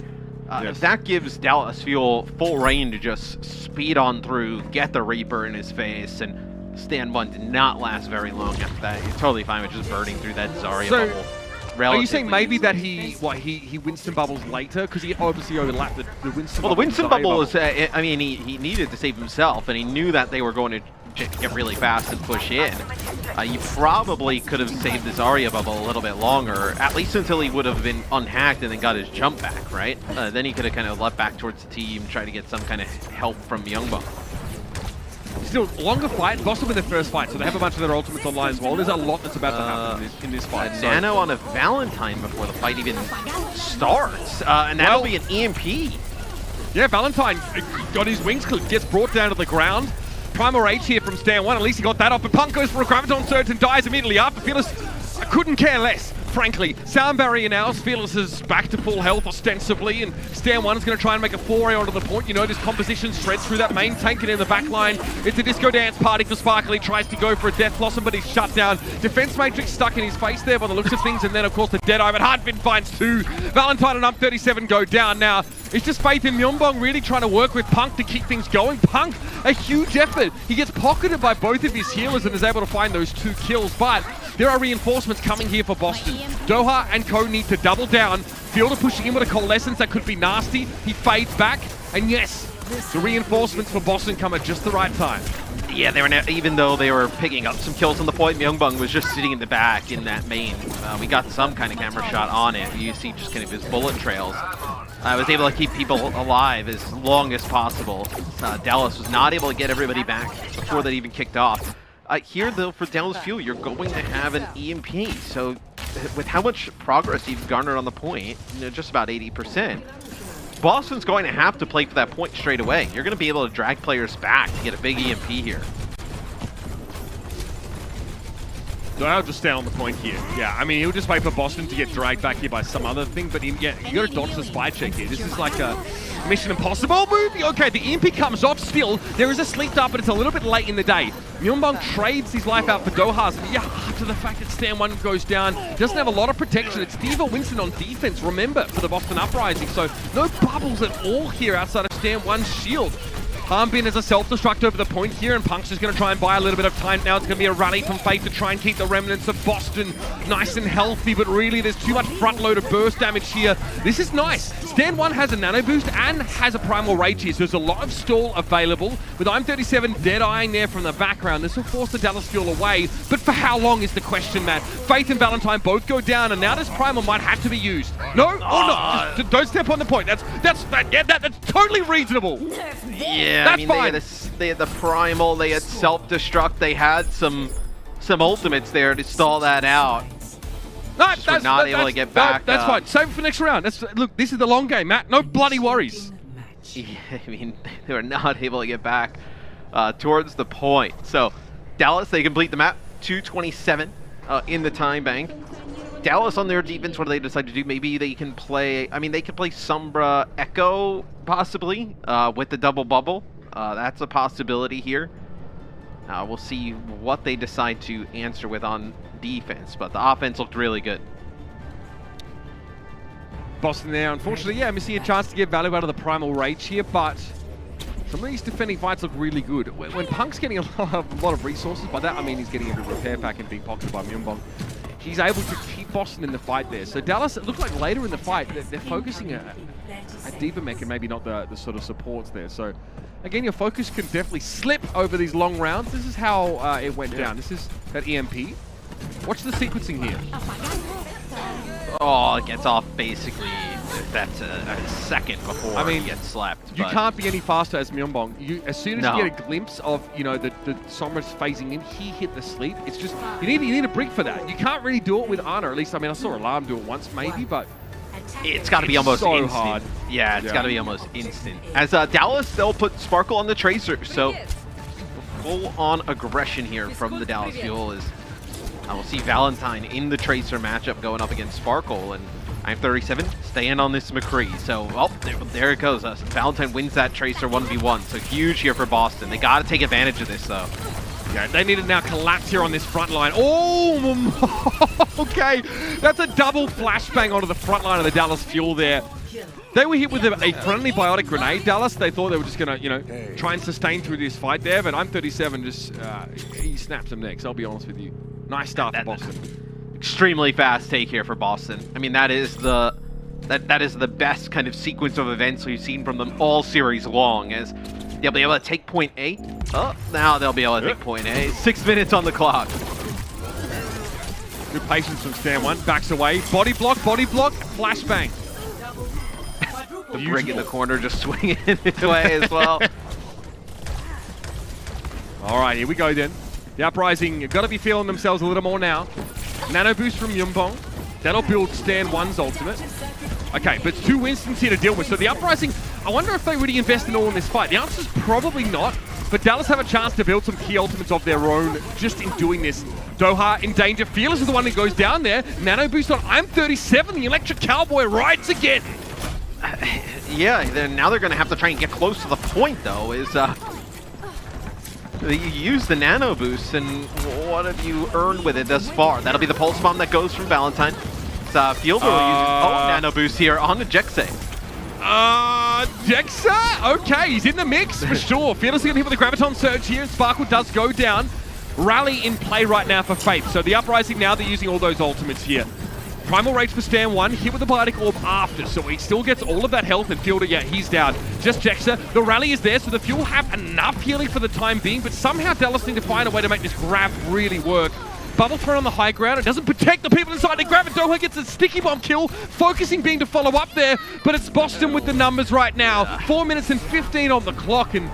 Yes. That gives Dallas Fuel full reign to just speed on through, get the Reaper in his face, and Stan One did not last very long after that. He's totally fine with just burning through that Zarya bubble. Are you saying maybe that he Winston bubbles later, because he obviously overlapped the Winston? Well, the Winston bubble was, I mean, he needed to save himself, and he knew that they were going to get really fast and push in. You probably could have saved the Zarya bubble a little bit longer, at least until he would have been unhacked and then got his jump back, right? Then he could have kind of leapt back towards the team, try to get some kind of help from Youngbong. Still, longer fight. Boston in their first fight, so they have a bunch of their ultimates online as well. There's a lot that's about to happen in this fight. Nano on a Valentine before the fight even starts, and that'll be an EMP. Yeah, Valentine got his wings clipped, gets brought down to the ground. Primal Rage here from Stan One, at least he got that off, but Punk goes for a Graviton Surge and dies immediately after. Fearless couldn't care less, frankly. Sound Barrier now, Fearless is back to full health ostensibly, and Stan One is going to try and make a foray onto the point. You notice composition shreds through that main tank and in the back line. It's a disco dance party for Sparkle. He tries to go for a Death Blossom, but he's shut down. Defense Matrix stuck in his face there by the looks of things, and then of course the Deadeye, but Hardfin finds two. Valentine and Up37 go down now. It's just Faith in Myeongbong really trying to work with Punk to keep things going. Punk, a huge effort. He gets pocketed by both of his healers and is able to find those 2 kills, but there are reinforcements coming here for Boston. Doha and Co need to double down. Fielder pushing in with a Coalescence that could be nasty. He fades back, and yes, the reinforcements for Boston come at just the right time. Yeah, they were even though they were picking up some kills on the point, Myeongbong was just sitting in the back in that main. We got some kind of camera shot on it. You see just kind of his bullet trails. I was able to keep people alive as long as possible. Dallas was not able to get everybody back before that even kicked off. Here, though, for Dallas Fuel, you're going to have an EMP. So with how much progress you've garnered on the point, you know, just about 80%, Boston's going to have to play for that point straight away. You're going to be able to drag players back to get a big EMP here. I'll just stand on the point here. Yeah, I mean, he'll just wait for Boston to get dragged back here by some other thing, but yeah, you gotta dodge the spy check here. This is like a Mission Impossible movie. Okay, the EMP comes off still. There is a sleep dart, but it's a little bit late in the day. Myeongbong trades his life out for Doha's. Yeah, after the fact that Stand 1 goes down, doesn't have a lot of protection. It's Diva Winston on defense, remember, for the Boston Uprising. So no bubbles at all here outside of Stand 1's shield. Harbin is a self-destruct over the point here, and Punk's just going to try and buy a little bit of time now. It's going to be a rally from Fate to try and keep the remnants of Boston nice and healthy, but really there's too much front load of burst damage here. This is nice. Stand 1 has a nano boost and has a primal rage here, so there's a lot of stall available. With I'm37 dead-eyeing there from the background, this will force the Dallas Fuel away, but for how long is the question, Matt? Fate and Valentine both go down, and now this primal might have to be used. No or not? Just don't step on the point. That's totally reasonable. Yeah, I mean, they had the primal, they had self-destruct, they had some ultimates there to stall that out. No, that's not able to get back. That's fine. Save it for next round. Look, this is the long game, Matt. No bloody worries. Yeah, I mean, they were not able to get back towards the point. So, Dallas, they complete the map. 2:27 in the time bank. Dallas on their defense, what do they decide to do? Maybe they can play, I mean, they could play Sombra Echo, possibly, with the double bubble. That's a possibility here. We'll see what they decide to answer with on defense, but the offense looked really good. Boston there, unfortunately, yeah, missing a chance to get value out of the primal rage here, but some of these defending fights look really good. When Punk's getting a lot of resources, by that I mean he's getting a repair pack and being pocketed by Myeongbong, he's able to keep Boston in the fight there. So Dallas, it looked like later in the fight, they're focusing a deeper mech and maybe not the sort of supports there. So again, your focus can definitely slip over these long rounds. This is how it went down. This is that EMP. Watch the sequencing here. Oh, it gets off basically. That's a second before he gets slapped. You can't be any faster as Myeongbong. As soon as you get a glimpse of, you know, the Sombra's phasing in, he hit the sleep. It's just, you need a brick for that. You can't really do it with Ana. At least, I mean, I saw Alarm do it once maybe, but it's got to be almost so instant. hard. Yeah, it's got to be almost instant. As Dallas, they'll put Sparkle on the Tracer, so full-on aggression here from the Dallas Fuel is. I will see Valentine in the Tracer matchup going up against Sparkle, and I'm 37 staying on this McCree. So, well, there it goes. Valentine wins that Tracer 1v1. So huge here for Boston. They got to take advantage of this, though. Yeah, they need to now collapse here on this front line. Oh, okay. That's a double flashbang onto the front line of the Dallas Fuel there. They were hit with a friendly biotic grenade, Dallas. They thought they were just going to, you know, try and sustain through this fight there, but I'm 37 just, he snaps them next, I'll be honest with you. Nice start for Boston. Extremely fast take here for Boston. I mean, that is the best kind of sequence of events we've seen from them all series long, as they'll be able to take point A. Oh, now they'll be able to take point A. 6 minutes on the clock. Good patience from Stand 1. Backs away. Body block, flashbang. The brick in the corner just swinging away as well. All right, here we go then. The Uprising got to be feeling themselves a little more now. Nano boost from Myeongbong. That'll build Stand 1's ultimate. Okay, but it's 2 Winstons here to deal with. So the Uprising, I wonder if they really invest in all in this fight. The answer's probably not, but Dallas have a chance to build some key ultimates of their own just in doing this. Doha in danger. Fearless is the one that goes down there. Nano boost on I'm37. The Electric Cowboy rides again. Yeah, now they're going to have to try and get close to the point, though, you use the nano boost, and what have you earned with it thus far? That'll be the pulse bomb that goes from Valentine. Fielder will use his own nano boost here on the Jexe. Jexe? Okay, he's in the mix for sure. Fearless going to hit with the Graviton Surge here, and Sparkle does go down. Rally in play right now for Fate. So the Uprising now, they're using all those ultimates here. Primal Rage for Stand 1, hit with the Biotic Orb after, so he still gets all of that health, and Fielder, yeah, he's down. Just Jexe. The rally is there, so the Fuel have enough healing for the time being, but somehow Dallas need to find a way to make this grab really work. Bubble thrown on the high ground, it doesn't protect the people inside, they grab it, Doha gets a sticky bomb kill, focusing being to follow up there, but it's Boston with the numbers right now. 4 minutes and 15 on the clock, and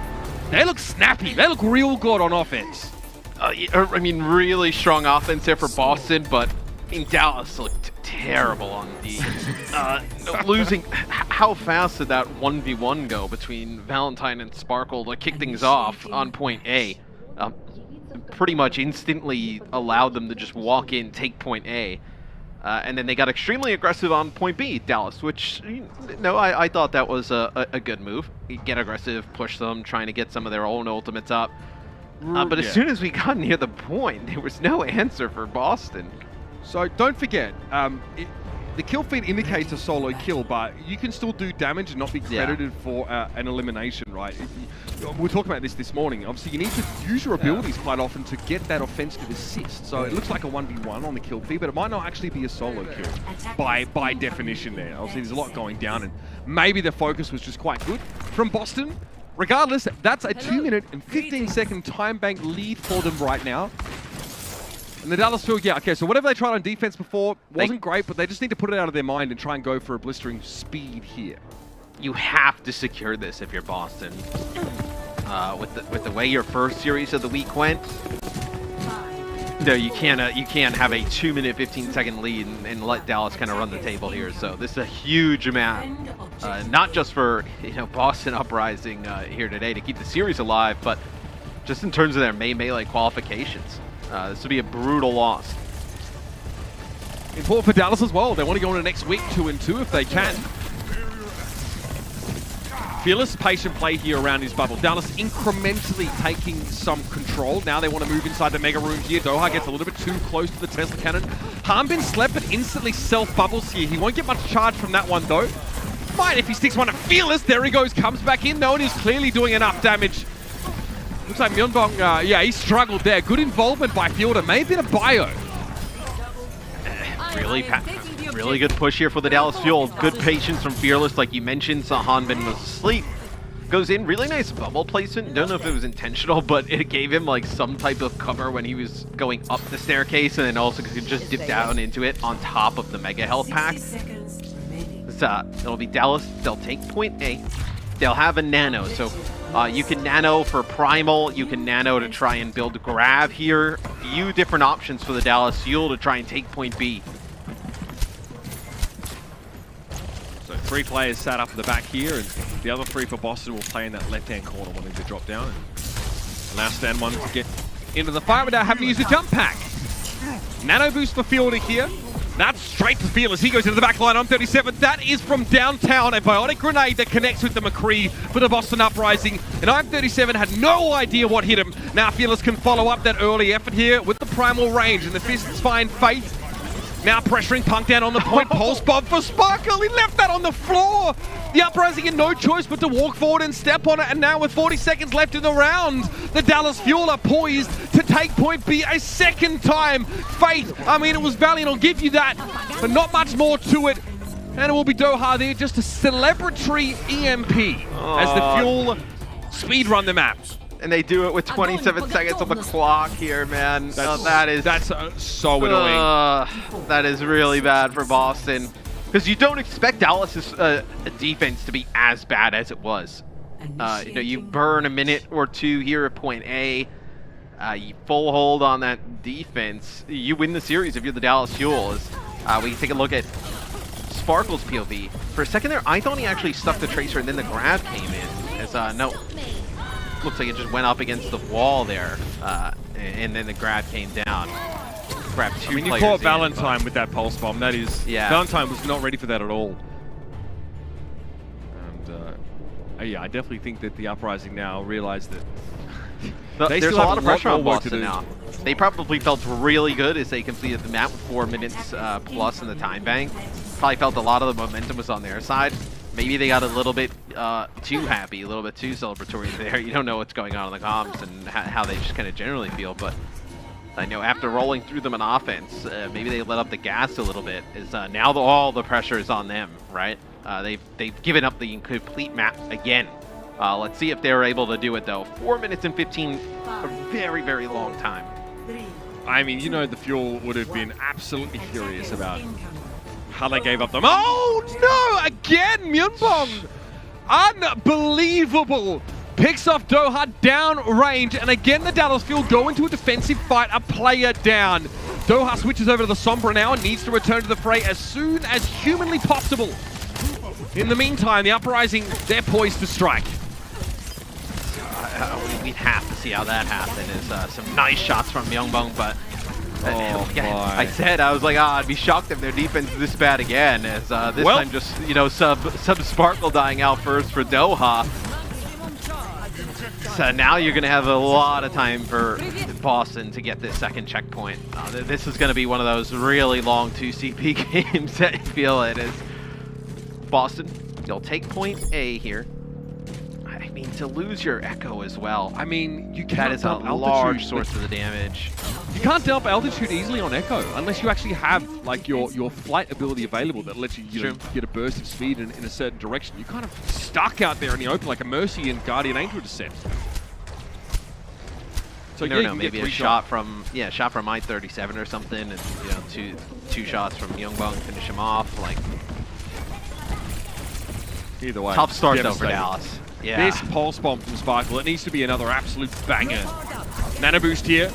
they look snappy, they look real good on offense. I mean, really strong offense there for Boston, but in Dallas looked terrible on D. Losing. How fast did that 1v1 go between Valentine and Sparkle to kick things off on point A? pretty much instantly allowed them to just walk in, take point A. And then they got extremely aggressive on point B, Dallas, which, I thought that was a good move. Get aggressive, push them, trying to get some of their own ultimates up. But as soon as we got near the point, there was no answer for Boston. So don't forget, the kill feed indicates a solo kill, but you can still do damage and not be credited for an elimination, right? We were talking about this morning. Obviously, you need to use your abilities quite often to get that offensive assist. So it looks like a 1v1 on the kill feed, but it might not actually be a solo kill by definition there. Obviously, there's a lot going down, and maybe the focus was just quite good from Boston. Regardless, that's a 2-minute and 15-second time bank lead for them right now. And the Dallas Fuel, so whatever they tried on defense before wasn't great, but they just need to put it out of their mind and try and go for a blistering speed here. You have to secure this if you're Boston. With the way your first series of the week went, no, you can't have a 2-minute, 15-second lead and let Dallas kind of run the table here. So this is a huge amount, not just for Boston Uprising here today to keep the series alive, but just in terms of their May Melee qualifications. This would be a brutal loss. Important for Dallas as well. They want to go into next week 2-2 if they can. Fearless patient play here around his bubble. Dallas incrementally taking some control. Now they want to move inside the mega room here. Doha gets a little bit too close to the Tesla cannon. Harbin slept but instantly self-bubbles here. He won't get much charge from that one though. Fine if he sticks one to Fearless. There he goes, comes back in though, and he's clearly doing enough damage. Looks like Myunbong, he struggled there. Good involvement by Fielder. Maybe a bio. Really good push here for the Dallas Fuel. Good patience from Fearless, like you mentioned. Hanbin was asleep. Goes in, really nice bubble placement. Don't know if it was intentional, but it gave him like some type of cover when he was going up the staircase, and then also could just dip down into it on top of the mega health pack. It'll be Dallas. They'll take point A. They'll have a nano, so you can nano for primal, you can nano to try and build grab here. A few different options for the Dallas Fuel to try and take point B. So 3 players sat up in the back here, and the other 3 for Boston will play in that left-hand corner, wanting to drop down. And now stand 1 to get into the fight without having to use a jump pack. Nano boost for Fielder here. That's straight to Fearless. He goes into the back line on 37. That is from downtown. A biotic grenade that connects with the McCree for the Boston Uprising. And I'm37 had no idea what hit him. Now Fearless can follow up that early effort here with the primal range. And the fists find Fate. Now pressuring Punk down on the point. Pulse bomb for Sparkle. He left that on the floor. The Uprising had no choice but to walk forward and step on it. And now with 40 seconds left in the round, the Dallas Fuel are poised to take point B a second time. Fate, it was Valiant, I'll give you that, but not much more to it. And it will be Doha there, just a celebratory EMP as the Fuel speedrun the map. And they do it with 27 seconds on the clock here, man. That's so annoying. That is really bad for Boston. Because you don't expect Dallas's defense to be as bad as it was. You burn a minute or 2 here at point A. You full hold on that defense. You win the series if you're the Dallas Fuel. We take a look at Sparkle's POV. For a second there, I thought he actually stuck the Tracer and then the grab came in. No. Looks like it just went up against the wall there, and then the grab came down. Grabbed 2 players. You caught Valentine with that pulse bomb. That is, Valentine was not ready for that at all. And I definitely think that the Uprising now realize that there's a lot of pressure on Boston now. They probably felt really good as they completed the map with 4 minutes plus in the time bank. Probably felt a lot of the momentum was on their side. Maybe they got a little bit too happy, a little bit too celebratory there. You don't know what's going on in the comms and how they just kind of generally feel, but I know after rolling through them in offense, maybe they let up the gas a little bit. Now all the pressure is on them, right? They've given up the complete map again. Let's see if they're able to do it though. 4 minutes and 15, a very, very long time. The Fuel would have been absolutely furious about how they gave up them. Oh no! Again, Myunbong! Unbelievable! Picks off Doha down range, and again the Dallas Fuel go into a defensive fight, a player down. Doha switches over to the Sombra now and needs to return to the fray as soon as humanly possible. In the meantime, the Uprising, they're poised to strike. we'd have to see how that happened. Is some nice shots from Myungbong, but I said I was like, I'd be shocked if their defense is this bad again. As this time just sub Sparkle dying out first for Doha. So now you're going to have a lot of time for Boston to get this second checkpoint. This is going to be one of those really long 2CP games. I feel it is. Boston, they'll take point A here. I mean, to lose your Echo as well. I mean, you can't. That is a large source of the damage. You can't dump altitude easily on Echo unless you actually have like your flight ability available that lets you, get a burst of speed in a certain direction. You're kind of stuck out there in the open like a Mercy and Guardian Angel descent. So no, maybe a shot from I-37 or something, and two shots from Myungbong finish him off. Like either way, tough start though for Dallas. Yeah. This pulse bomb from Sparkle, it needs to be another absolute banger. Nano boost here.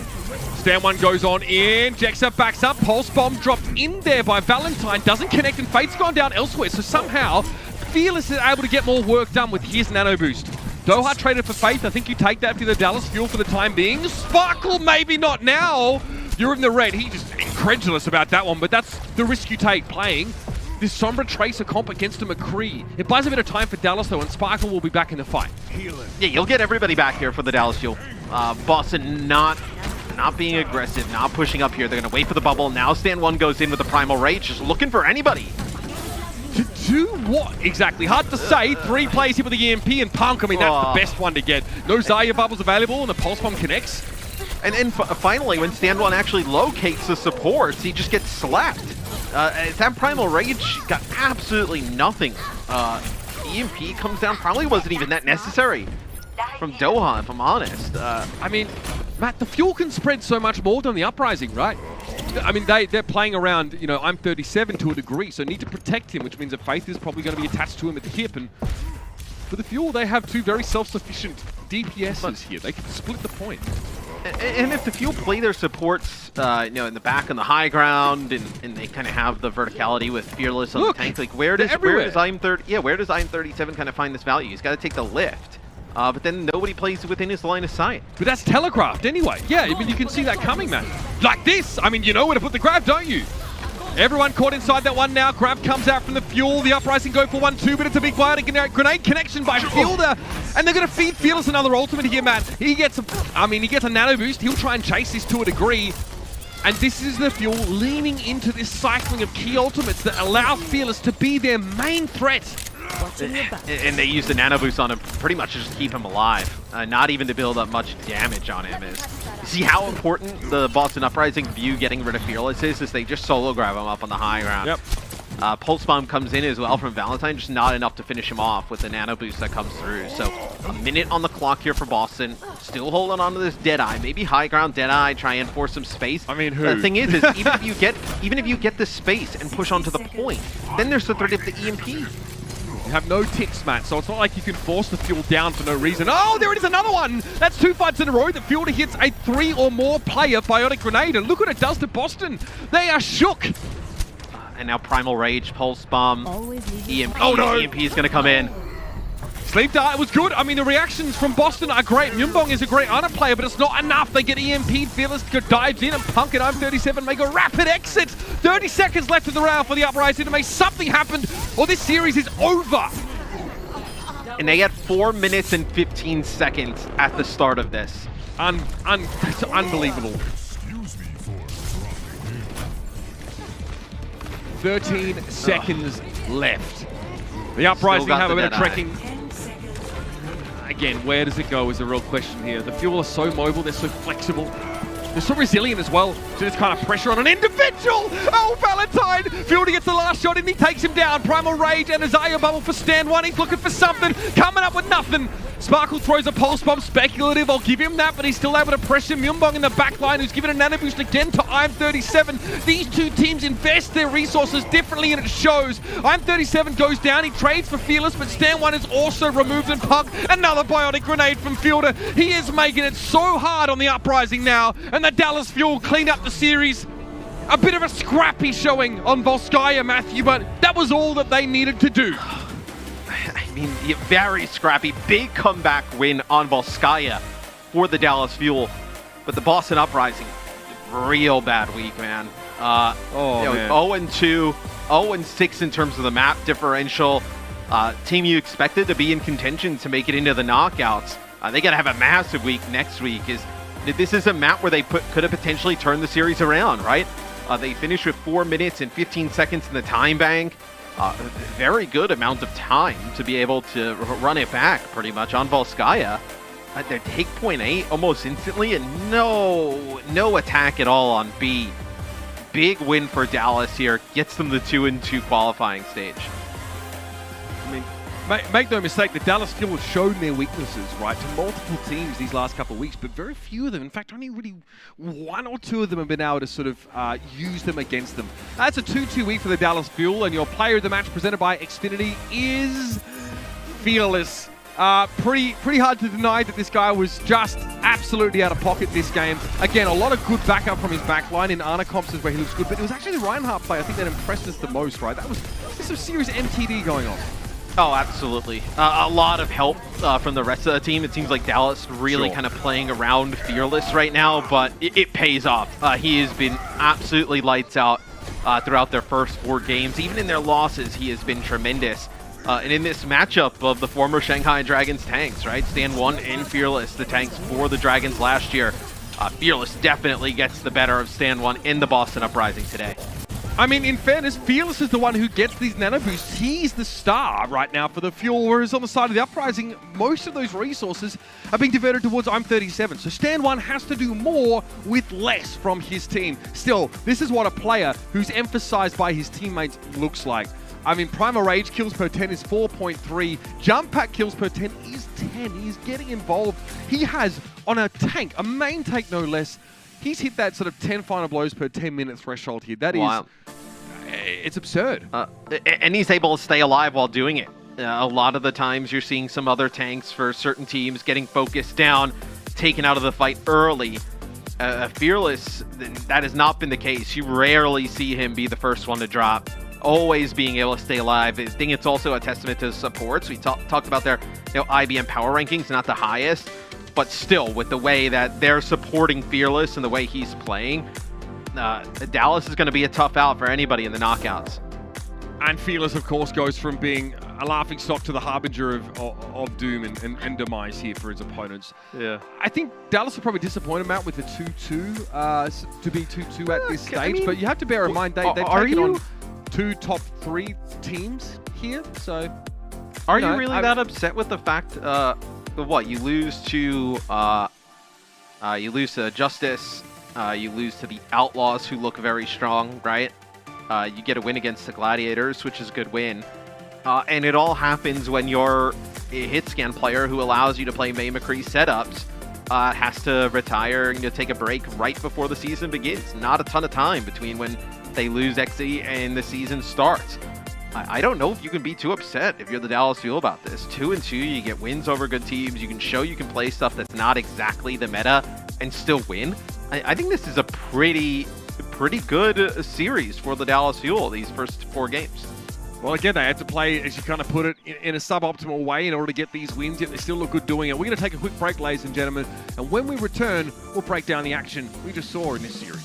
Stand one goes on in. Jexa backs up. Pulse bomb dropped in there by Valentine. Doesn't connect, and Fate's gone down elsewhere. So somehow, Fearless is able to get more work done with his nano boost. Doha traded for Faith. I think you take that for the Dallas Fuel for the time being. Sparkle, maybe not now. You're in the red. He's just incredulous about that one, but that's the risk you take playing this Sombra Tracer comp against a McCree. It buys a bit of time for Dallas though, and Sparkle will be back in the fight. Yeah, you'll get everybody back here for the Dallas Fuel. Boston not being aggressive, not pushing up here. They're going to wait for the bubble. Now Stand 1 goes in with the Primal Rage, just looking for anybody. To do what exactly? Hard to say. 3 plays here with the EMP and Punk. I mean, that's the best one to get. No Zarya bubbles available, and the Pulse Bomb connects. And finally, when Stand 1 actually locates the supports, he just gets slapped. That Primal Rage got absolutely nothing. EMP comes down, probably wasn't even that necessary from Doha, if I'm honest. I mean, Matt, the Fuel can spread so much more than the Uprising, right? I mean, they're playing around, I'm 37 to a degree, so need to protect him, which means that Faith is probably going to be attached to him at the hip. And for the Fuel, they have 2 very self-sufficient DPSs here. They can split the point. And if the Fuel play their supports, in the back on the high ground, and they kind of have the verticality with Fearless on the tank, like where does IM37 kind of find this value? He's got to take the lift. But then nobody plays within his line of sight. But that's telegraphed anyway. Yeah, I mean, you can see that coming, man. Like this. I mean, you know where to put the grab, don't you? Everyone caught inside that one now. Grab comes out from the Fuel. The Uprising go for 1-2, but it's a big biotic grenade connection by Fielder. And they're going to feed Fearless another ultimate here, man. He gets a nano boost. He'll try and chase this to a degree. And this is the Fuel leaning into this cycling of key ultimates that allow Fearless to be their main threat. And they use the nano boost on him pretty much to just keep him alive, not even to build up much damage on him. You see how important the Boston Uprising view getting rid of Fearless is they just solo grab him up on the high ground. Yep. Pulse Bomb comes in as well from Valentine, just not enough to finish him off with the nano boost that comes through. So a minute on the clock here for Boston, still holding on to this Deadeye, maybe high ground Deadeye, try and force some space. I mean, who? The thing is even if you get the space and push onto the point, then there's the threat of the EMP. You have no ticks, Matt, so it's not like you can force the Fuel down for no reason. Oh, there it is, another one! That's 2 fights in a row. The Fuel hits a 3 or more player biotic grenade, and look what it does to Boston. They are shook. And now Primal Rage, Pulse Bomb, EMP. Oh no! EMP is going to come in. Sleep Dart was good. I mean, the reactions from Boston are great. Myungbong is a great honor player, but it's not enough. They get EMP, Fearless dives in, and Punk and I'm37 make a rapid exit. 30 seconds left of the round for the Uprising to make something happen, or this series is over. And they had 4 minutes and 15 seconds at the start of this. It's unbelievable. 13 seconds left. The Uprising have a bit of trekking. Again, where does it go is a real question here. The Fuel are so mobile, they're so flexible. They're so resilient as well to this kind of pressure on an individual. Oh, Valentine! Fielder gets the last shot and he takes him down. Primal Rage and a Zarya bubble for Stand 1. He's looking for something, coming up with nothing. Sparkle throws a Pulse Bomb, speculative, I'll give him that, but he's still able to pressure Myungbong in the back line, who's given a nano boost again to I'm37. These two teams invest their resources differently, and it shows. I'm37 goes down, he trades for Fearless, but Stand 1 is also removed, and Punk, another biotic grenade from Fielder. He is making it so hard on the Uprising now, and the Dallas Fuel clean up the series. A bit of a scrappy showing on Volskaya, Matthew, but that was all that they needed to do. I mean, very scrappy, big comeback win on Volskaya. for the Dallas Fuel. But the Boston Uprising, real bad week, man. Man. 0-2, 0-6 in terms of the map differential. Team you expected to be in contention to make it into the knockouts. They got to have a massive week next week. This is a map where they could have potentially turned the series around, right? They finished with 4 minutes and 15 seconds in the time bank. Very good amount of time to be able to run it back pretty much on Volskaya. They take point 8 almost instantly and no attack at all on B. Big win for Dallas here. Gets them the 2-2 qualifying stage. I mean, make no mistake, the Dallas Fuel have shown their weaknesses, right, to multiple teams these last couple of weeks, but very few of them, in fact, only really 1 or 2 of them have been able to sort of use them against them. That's a 2-2 week for the Dallas Fuel, and your player of the match presented by Xfinity is Fearless. Pretty hard to deny that this guy was just absolutely out of pocket this game. Again, a lot of good backup from his backline in Arnacomp's where he looks good, but it was actually the Reinhardt play I think that impressed us the most, right? There's some serious MTD going on. Oh, absolutely. A lot of help from the rest of the team. It seems like Dallas really kind of playing around Fearless right now, but it pays off. He has been absolutely lights out throughout their first 4 games. Even in their losses, he has been tremendous. And in this matchup of the former Shanghai Dragons tanks, right? Stand 1 and Fearless, the tanks for the Dragons last year. Fearless definitely gets the better of Stand 1 in the Boston Uprising today. I mean, in fairness, Fearless is the one who gets these nano boosts. He's the star right now for the Fuel, whereas on the side of the Uprising, most of those resources are being diverted towards I'm37. So Stand 1 has to do more with less from his team. Still, this is what a player who's emphasized by his teammates looks like. I mean, Primal Rage kills per 10 is 4.3. Jump Pack kills per 10 is 10. He's getting involved. He has, on a tank, a main tank no less, he's hit that sort of 10 final blows per 10-minute threshold here. That is, it's absurd. And he's able to stay alive while doing it. A lot of the times you're seeing some other tanks for certain teams getting focused down, taken out of the fight early. Fearless, that has not been the case. You rarely see him be the first one to drop. Always being able to stay alive. I think it's also a testament to supports. We talked about their IBM power rankings, not the highest, but still with the way that they're supporting Fearless and the way he's playing, Dallas is going to be a tough out for anybody in the knockouts. And Fearless, of course, goes from being a laughingstock to the harbinger of doom and demise here for his opponents. Yeah. I think Dallas will probably disappoint him out with the 2-2, to be 2-2 at this stage, but you have to bear in mind they've taken on 2 top 3 teams here, so... Are you really that upset with the fact, what, you lose to Justice, you lose to the Outlaws, who look very strong, right? You get a win against the Gladiators, which is a good win. And it all happens when your hit scan player who allows you to play May McCree setups has to retire and take a break right before the season begins. Not a ton of time between when they lose XE and the season starts. I don't know if you can be too upset if you're the Dallas Fuel about this. 2-2, you get wins over good teams. You can show you can play stuff that's not exactly the meta and still win. I think this is a pretty good series for the Dallas Fuel, these first 4 games. Well, again, they had to play, as you kind of put it, in a suboptimal way in order to get these wins, yet they still look good doing it. We're going to take a quick break, ladies and gentlemen, and when we return, we'll break down the action we just saw in this series.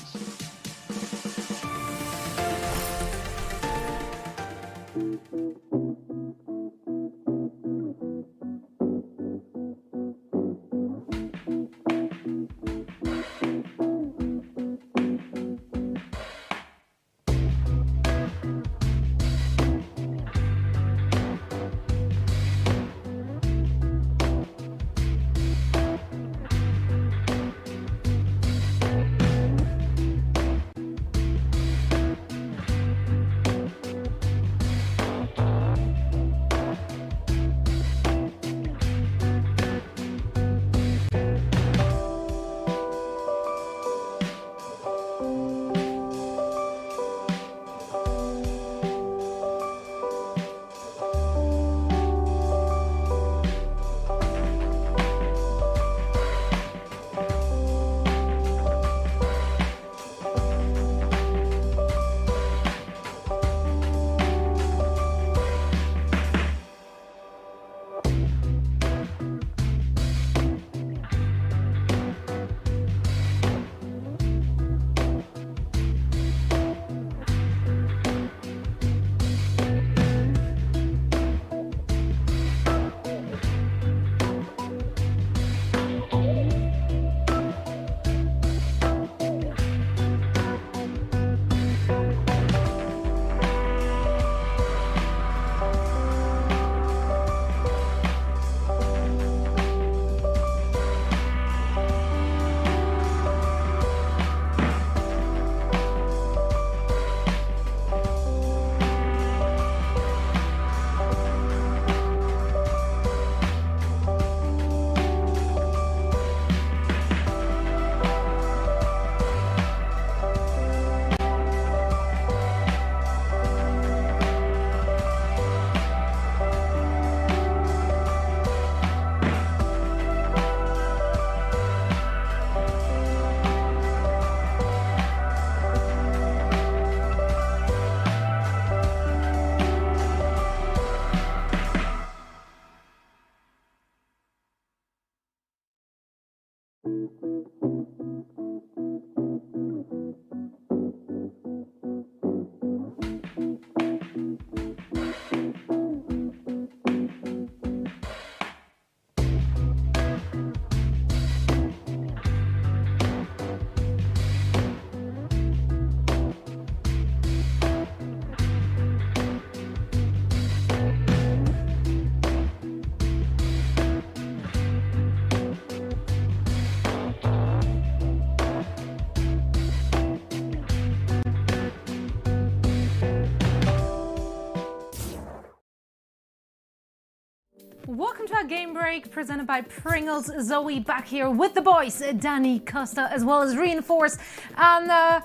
Welcome to our game break presented by Pringles. Zoe back here with the boys, Danny, Costa, as well as Reinforce. And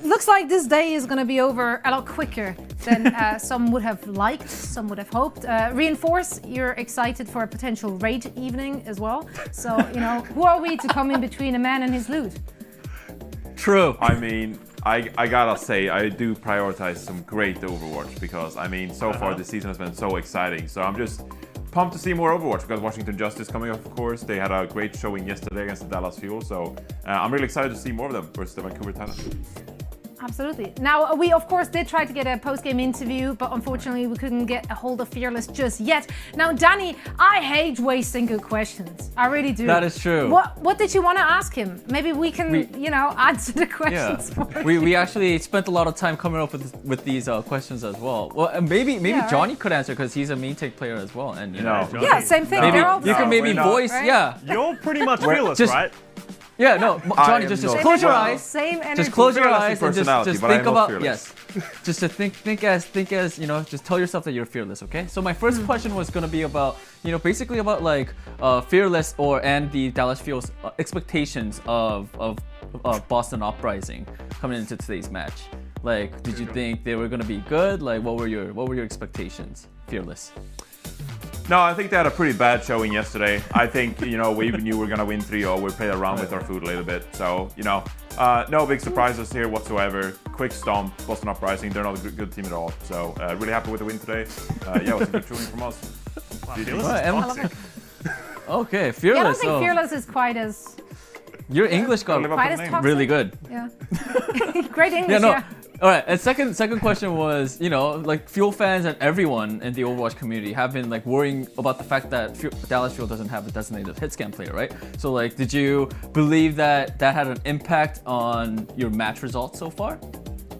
looks like this day is going to be over a lot quicker than some would have liked, some would have hoped. Reinforce, you're excited for a potential raid evening as well. So, you know, who are we to come in between a man and his loot? True. I mean, I gotta say, I do prioritize some great Overwatch because, I mean, so far this season has been so exciting. So I'm just pumped to see more Overwatch. We've got Washington Justice coming up, of course. They had a great showing yesterday against the Dallas Fuel. So I'm really excited to see more of them versus the Vancouver Titans. Absolutely. Now, we of course did try to get a post-game interview, but unfortunately we couldn't get a hold of Fearless just yet. Now, Danny, I hate wasting good questions. I really do. That is true. What did you want to ask him? Maybe we can, you know, answer the questions for you. We actually spent a lot of time coming up with these questions as well. Well, maybe Johnny could answer because he's a main take player as well, and you know. Yeah, same thing. Maybe They're all you can maybe voice, right? yeah. You're pretty much Fearless, right? Yeah, no, Johnny, just close your eyes. Same energy. Just close your eyes and just think about Fearless. just to think as you know, just tell yourself that you're fearless, okay? So my first question was gonna be about, you know, basically about like Fearless and the Dallas Fuel's expectations of Boston Uprising coming into today's match. Like, did you think they were gonna be good? Like, what were your expectations, Fearless? No, I think they had a pretty bad showing yesterday. I think, you know, we knew we were going to win 3-0. We played around with our food a little bit. So, you know, no big surprises here whatsoever. Quick stomp, Boston Uprising. They're not a good team at all. So, really happy with the win today. Yeah, it was a good showing from us. Okay, Fearless. Yeah, I don't think Fearless is quite as... Your English got quite as toxic. really good. Yeah. Great English, yeah. All right, and second question was, you know, like Fuel fans and everyone in the Overwatch community have been like worrying about the fact that Dallas Fuel doesn't have a designated hit scan player, right? So like, did you believe that had an impact on your match results so far?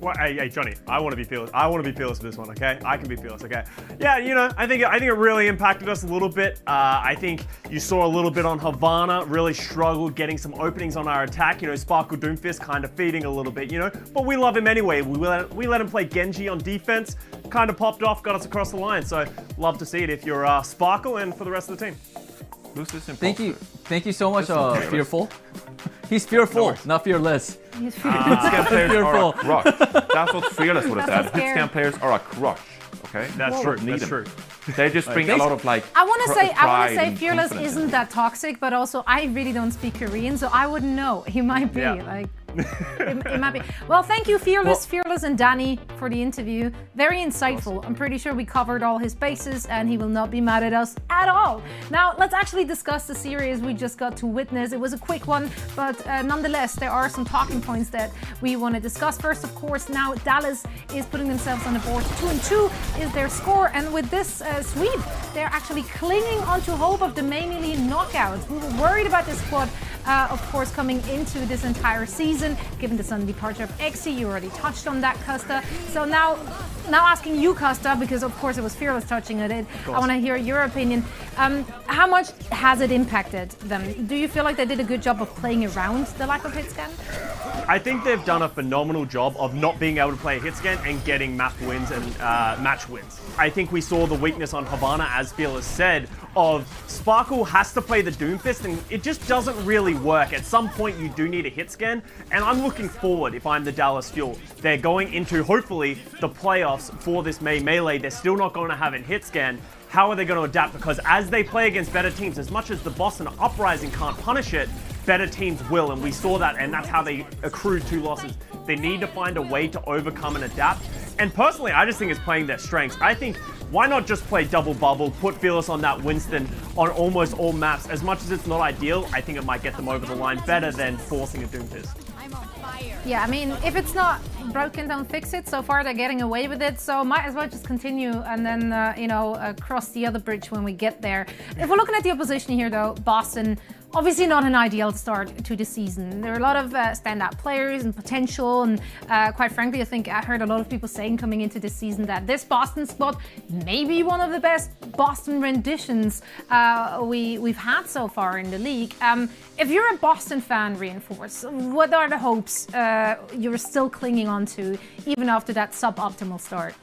Well, hey, Johnny, I want to be fearless. I want to be fearless for this one, okay? I can be fearless, okay? Yeah, you know, I think it really impacted us a little bit. I think you saw a little bit on Havana, really struggled getting some openings on our attack. You know, Sparkle Doomfist kind of feeding a little bit, you know? But we love him anyway. We let him play Genji on defense, kind of popped off, got us across the line. So love to see it if you're Sparkle and for the rest of the team. Thank you so much, Fearful. He's fearful, not fearless. He's Hitscan players are a crush. That's what Fearless would have said. That's so Hitscan players are a crush. Okay? That's true. That's true. They just bring a lot of like. I want to say Fearless confidence isn't that toxic, but also I really don't speak Korean, so I wouldn't know. He might be like. It might be. Well, thank you, Fearless and Danny, for the interview. Very insightful. I'm pretty sure we covered all his bases, and he will not be mad at us at all. Now, let's actually discuss the series we just got to witness. It was a quick one, but nonetheless, there are some talking points that we want to discuss. First, of course, now Dallas is putting themselves on the board. 2-2 is their score, and with this sweep, they're actually clinging onto hope of the May Melee knockouts. We were worried about this squad, of course, coming into this entire season. Given the sudden departure of Exi, you already touched on that, Costa. So now asking you, Costa, because of course it was Fearless touching on it. I want to hear your opinion. How much has it impacted them? Do you feel like they did a good job of playing around the lack of hit scan? I think they've done a phenomenal job of not being able to play a hit scan and getting map wins and match wins. I think we saw the weakness on Havana, as Fearless said, of Sparkle has to play the Doomfist, and it just doesn't really work. At some point, you do need a hit scan, and I'm looking forward, if I'm the Dallas Fuel, they're going into, hopefully, the playoffs for this May Melee. They're still not going to have a hit scan. How are they going to adapt? Because as they play against better teams, as much as the Boston Uprising can't punish it, better teams will, and we saw that, and that's how they accrued 2 losses. They need to find a way to overcome and adapt. And personally, I just think it's playing their strengths. I think, why not just play double bubble, put Fearless on that Winston on almost all maps? As much as it's not ideal, I think it might get them over the line better than forcing a Doomfist. Yeah, I mean, if it's not broken, don't fix it. So far, they're getting away with it. So might as well just continue and then, you know, cross the other bridge when we get there. If we're looking at the opposition here, though, Boston, obviously not an ideal start to the season. There are a lot of standout players and potential, and quite frankly, I think I heard a lot of people saying coming into this season that this Boston squad may be one of the best Boston renditions we've had so far in the league. If you're a Boston fan, Reinforce, what are the hopes you're still clinging on to even after that suboptimal start?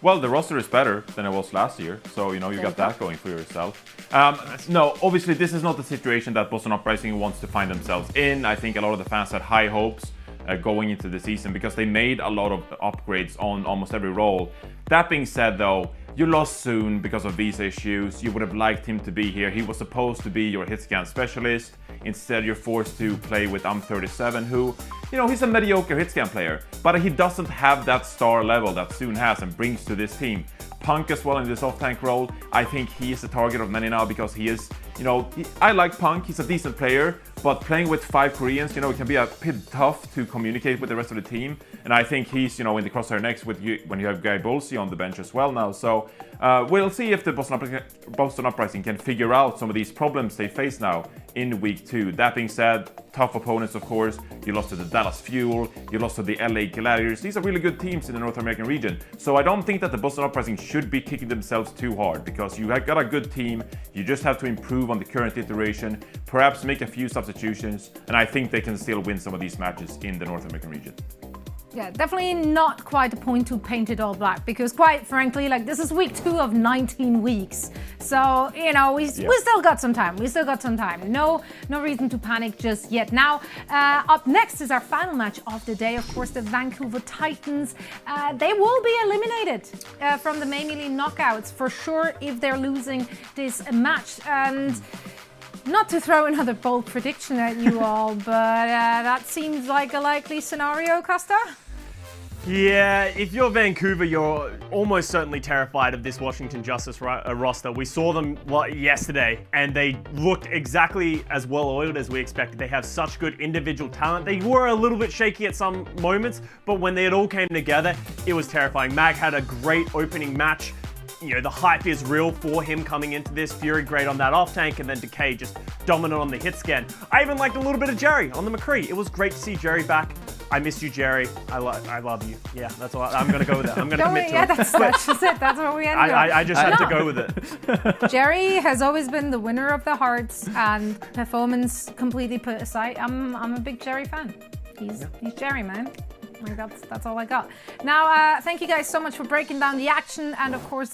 Well, the roster is better than it was last year, so you know you got that going for yourself. No, obviously this is not the situation that Boston Uprising wants to find themselves in. I think a lot of the fans had high hopes going into the season because they made a lot of upgrades on almost every role. That being said, though, you lost soon because of visa issues. You would have liked him to be here. He was supposed to be your hit scan specialist. Instead, you're forced to play with Am37, who, you know, he's a mediocre hit scan player, but he doesn't have that star level that Soon has and brings to this team. Punk as well in this off-tank role. I think he is the target of many now because he is, you know, I like Punk, he's a decent player, but playing with 5 Koreans, you know, it can be a bit tough to communicate with the rest of the team. And I think he's, you know, in the crosshair next with you when you have Guy Bolsey on the bench as well now. So we'll see if the Boston Uprising can figure out some of these problems they face now in week 2. That being said, tough opponents, of course. You lost to the Dallas Fuel, you lost to the LA Gladiators. These are really good teams in the North American region. So I don't think that the Boston Uprising should be kicking themselves too hard because you have got a good team. You just have to improve on the current iteration, perhaps make a few substitutions, and I think they can still win some of these matches in the North American region. Yeah, definitely not quite a point to paint it all black because quite frankly, like this is week 2 of 19 weeks. So, you know, we still got some time. We still got some time. No reason to panic just yet. Now, up next is our final match of the day. Of course, the Vancouver Titans. They will be eliminated from the May Melee knockouts for sure if they're losing this match. And not to throw another bold prediction at you all, but that seems like a likely scenario, Costa? Yeah, if you're Vancouver, you're almost certainly terrified of this Washington Justice roster. We saw them yesterday, and they looked exactly as well-oiled as we expected. They have such good individual talent. They were a little bit shaky at some moments, but when they all came together, it was terrifying. Mag had a great opening match. You know, the hype is real for him coming into this. Fury great on that off-tank, and then Decay just dominant on the hit scan. I even liked a little bit of Jerry on the McCree. It was great to see Jerry back. I miss you, Jerry. I love you. Yeah, that's all. I'm going to go with that. I'm going to commit to it. That's just it. That's what we ended on. I just had to go with it. Jerry has always been the winner of the hearts, and performance completely put aside. I'm a big Jerry fan. He's Jerry, man. Like that's all I got. Now, thank you guys so much for breaking down the action and, of course,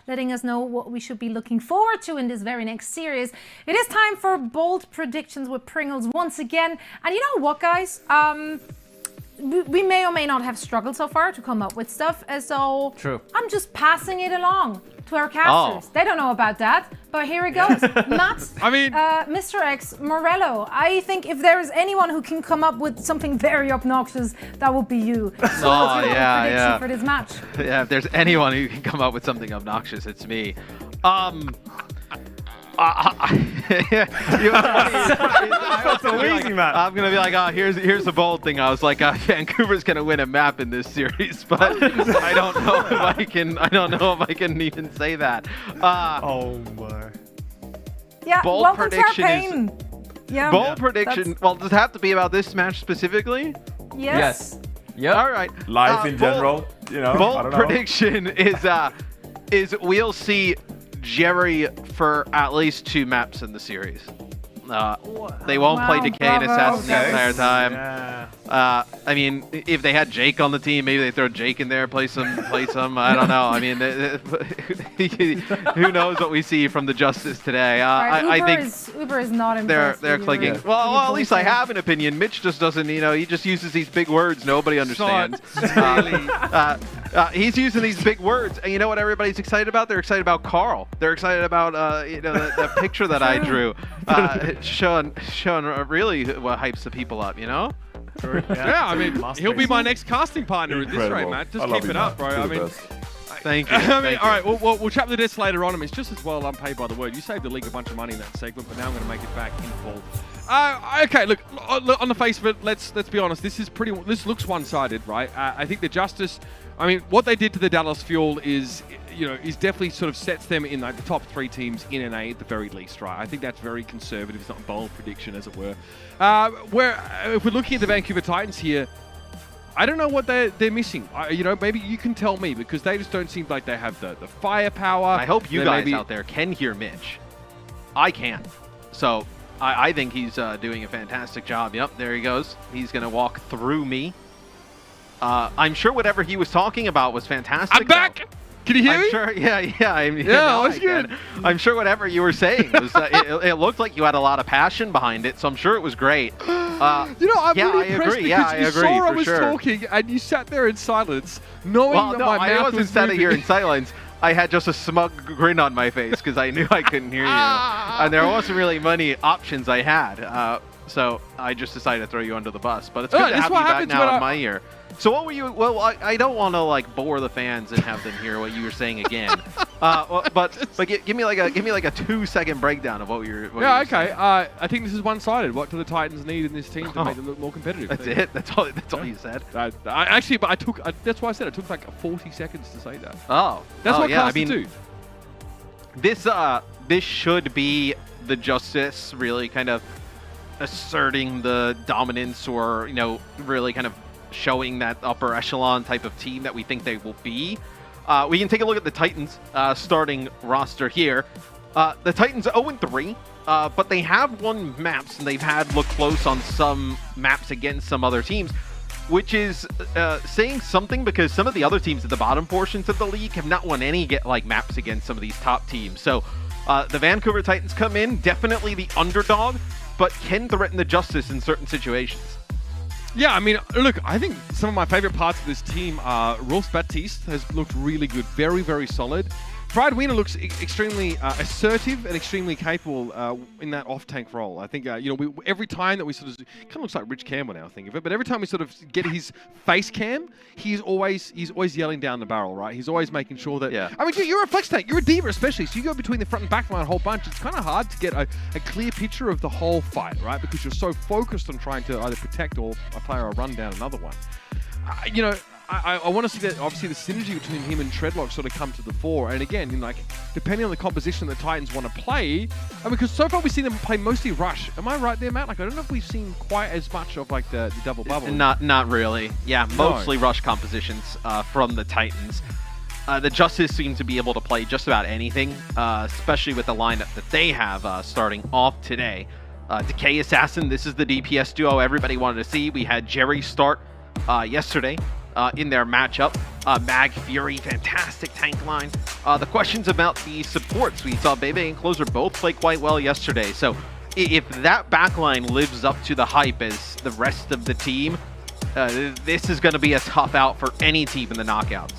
letting us know what we should be looking forward to in this very next series. It is time for bold predictions with Pringles once again. And you know what, guys? We may or may not have struggled so far to come up with stuff, so True. I'm just passing it along to our casters. They don't know about that, but here it goes. Matt, I mean, Mr. X, Morello, I think if there is anyone who can come up with something very obnoxious, that would be you. So what's your prediction for this match? Yeah, if there's anyone who can come up with something obnoxious, it's me. That's amazing, man. I'm gonna be like, oh, here's the bold thing. I was like, Vancouver's gonna win a map in this series, but I don't know if I can even say that. Oh my. Yeah, bold welcome prediction to our pain. Bold prediction. Well, does it have to be about this match specifically? Yes. Yep. All right. Life in general, you know. Bold prediction is we'll see Jerry for at least 2 maps in the series. They won't play Decay and Assassin the entire time. Yeah. I mean, if they had Jake on the team, maybe they throw Jake in there, play some. I don't know. I mean, who knows what we see from the Justice today? I think Uber is not impressed. They're clicking. Well, at least I have an opinion. Mitch just doesn't. You know, he just uses these big words nobody understands. He's using these big words, and you know what everybody's excited about? They're excited about Carl. They're excited about the picture that I drew, showing really what hypes the people up. You know? Yeah, I mean, he'll be my next casting partner at this rate, Matt. Just keep it up, bro. I mean, thank you. I mean, all right, we'll chat the desk later on. I mean, it's just as well unpaid by the word. You saved the league a bunch of money in that segment, but now I'm going to make it back in full. Okay, look, on the face of it, let's be honest. This looks one-sided, right? I think the Justice. I mean, what they did to the Dallas Fuel is definitely sort of sets them in like the top 3 teams in NA at the very least, right? I think that's very conservative. It's not a bold prediction, as it were. If we're looking at the Vancouver Titans here, I don't know what they're missing. Maybe you can tell me because they just don't seem like they have the firepower. I hope you guys out there can hear Mitch. I can. So I think he's doing a fantastic job. Yep, there he goes. He's going to walk through me. I'm sure whatever he was talking about was fantastic. I'm back! Can you hear me? Sure. Yeah. Good. I'm sure whatever you were saying was. It looked like you had a lot lot of passion behind it, so I'm sure it was great. I'm really impressed because you saw I was talking and you sat there in silence, knowing that my mouth I wasn't sitting here in silence. I had just a smug grin on my face because I knew I couldn't hear you, and there wasn't really many options I had. So I just decided to throw you under the bus. But it's good to have you back now in my ear. So what were you? Well, I don't want to like bore the fans and have them hear what you were saying again. But give me like a 2-second breakdown of what you're. Okay. I think this is one-sided. What do the Titans need in this team to make them look more competitive? That's it. That's all you said. That's why I said it took like 40 seconds to say that. Oh, that's what yeah. casters do. This should be the Justice really kind of asserting the dominance, or really kind of showing that upper echelon type of team that we think they will be. We can take a look at the Titans starting roster here. The Titans 0-3, but they have won maps, and they've had look close on some maps against some other teams, which is saying something, because some of the other teams at the bottom portions of the league have not won any maps against some of these top teams. So the Vancouver Titans come in, definitely the underdog, but can threaten the Justice in certain situations. Yeah, I mean, look, I think some of my favorite parts of this team are Rolf Baptiste has looked really good, very, very solid. Pride Wiener looks extremely assertive and extremely capable in that off-tank role. I think, every time that we sort of, kind of looks like Rich Campbell now, I think of it, but every time we sort of get his face cam, he's always yelling down the barrel, right? He's always making sure that, I mean, you're a flex tank, you're a diva especially, so you go between the front and back line a whole bunch. It's kind of hard to get a clear picture of the whole fight, right? Because you're so focused on trying to either protect or a player or run down another one. I want to see that, obviously, the synergy between him and Treadlock sort of come to the fore. And again, depending on the composition the Titans want to play, because so far we've seen them play mostly rush. Am I right there, Matt? I don't know if we've seen quite as much of the double bubble. Not really. Yeah, mostly rush compositions from the Titans. The Justice seem to be able to play just about anything, especially with the lineup that they have starting off today. Decay Assassin, this is the DPS duo everybody wanted to see. We had Jerry start yesterday. In their matchup. Mag Fury, fantastic tank line. The questions about the supports. We saw Bebe and Closer both play quite well yesterday. So if that backline lives up to the hype as the rest of the team, this is going to be a tough out for any team in the knockouts.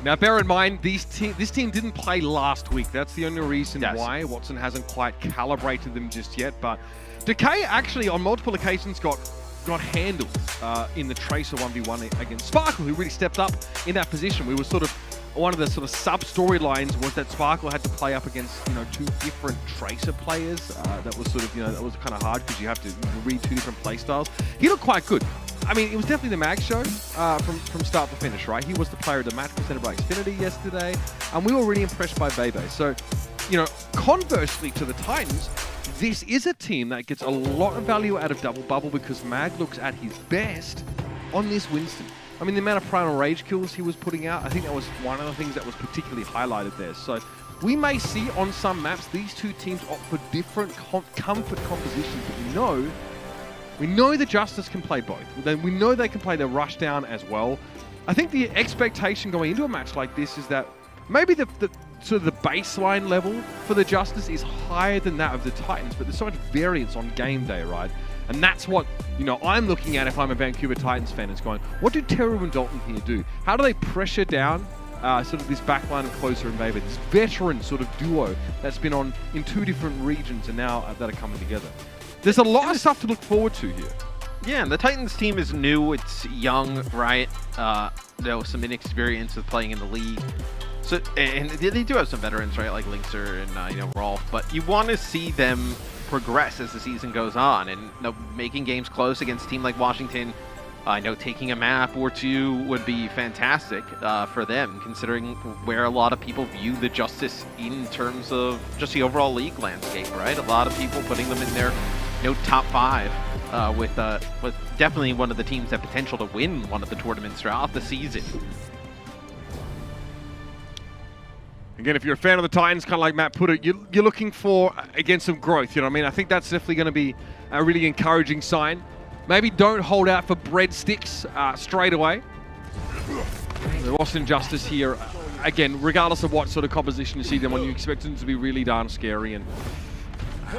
Now, bear in mind, this team didn't play last week. That's the only reason why Watson hasn't quite calibrated them just yet. But Decay actually, on multiple occasions, got handled in the Tracer 1v1 against Sparkle, who really stepped up in that position. We were sort of, one of the sort of sub-storylines was that Sparkle had to play up against, 2 different Tracer players. That was sort of, that was kind of hard because you have to read 2 different playstyles. He looked quite good. I mean, it was definitely the Mag show from start to finish, right? He was the player of the match presented by Xfinity yesterday, and we were really impressed by Bebe. So, conversely to the Titans, this is a team that gets a lot of value out of Double Bubble because Mag looks at his best on this Winston. I mean, the amount of Primal Rage kills he was putting out, I think that was one of the things that was particularly highlighted there. So we may see on some maps these two teams opt for different comfort compositions, but we know the Justice can play both. We know they can play the rush down as well. I think the expectation going into a match like this is that maybe the sort of the baseline level for the Justice is higher than that of the Titans, but there's so much variance on game day, right? And that's what, I'm looking at if I'm a Vancouver Titans fan. It's going, what do Teru and Dalton here do? How do they pressure down sort of this backline of Closer and Bebe, this veteran sort of duo that's been on in 2 different regions and now that are coming together? There's a lot of stuff to look forward to here. Yeah, and the Titans team is new. It's young, right? Some inexperience with playing in the league. So, and they do have some veterans, right, like Linkser and Rolf, but you want to see them progress as the season goes on, and making games close against a team like Washington. I know taking a map or 2 would be fantastic for them, considering where a lot of people view the Justice in terms of just the overall league landscape, right? A lot of people putting them in their top 5 with definitely one of the teams that potential to win one of the tournaments throughout the season. Again, if you're a fan of the Titans, kind of like Matt put it, you're looking for, again, some growth. I think that's definitely going to be a really encouraging sign. Maybe don't hold out for breadsticks straight away. The Austin Justice here again, regardless of what sort of composition you see them on, you expect them to be really darn scary. And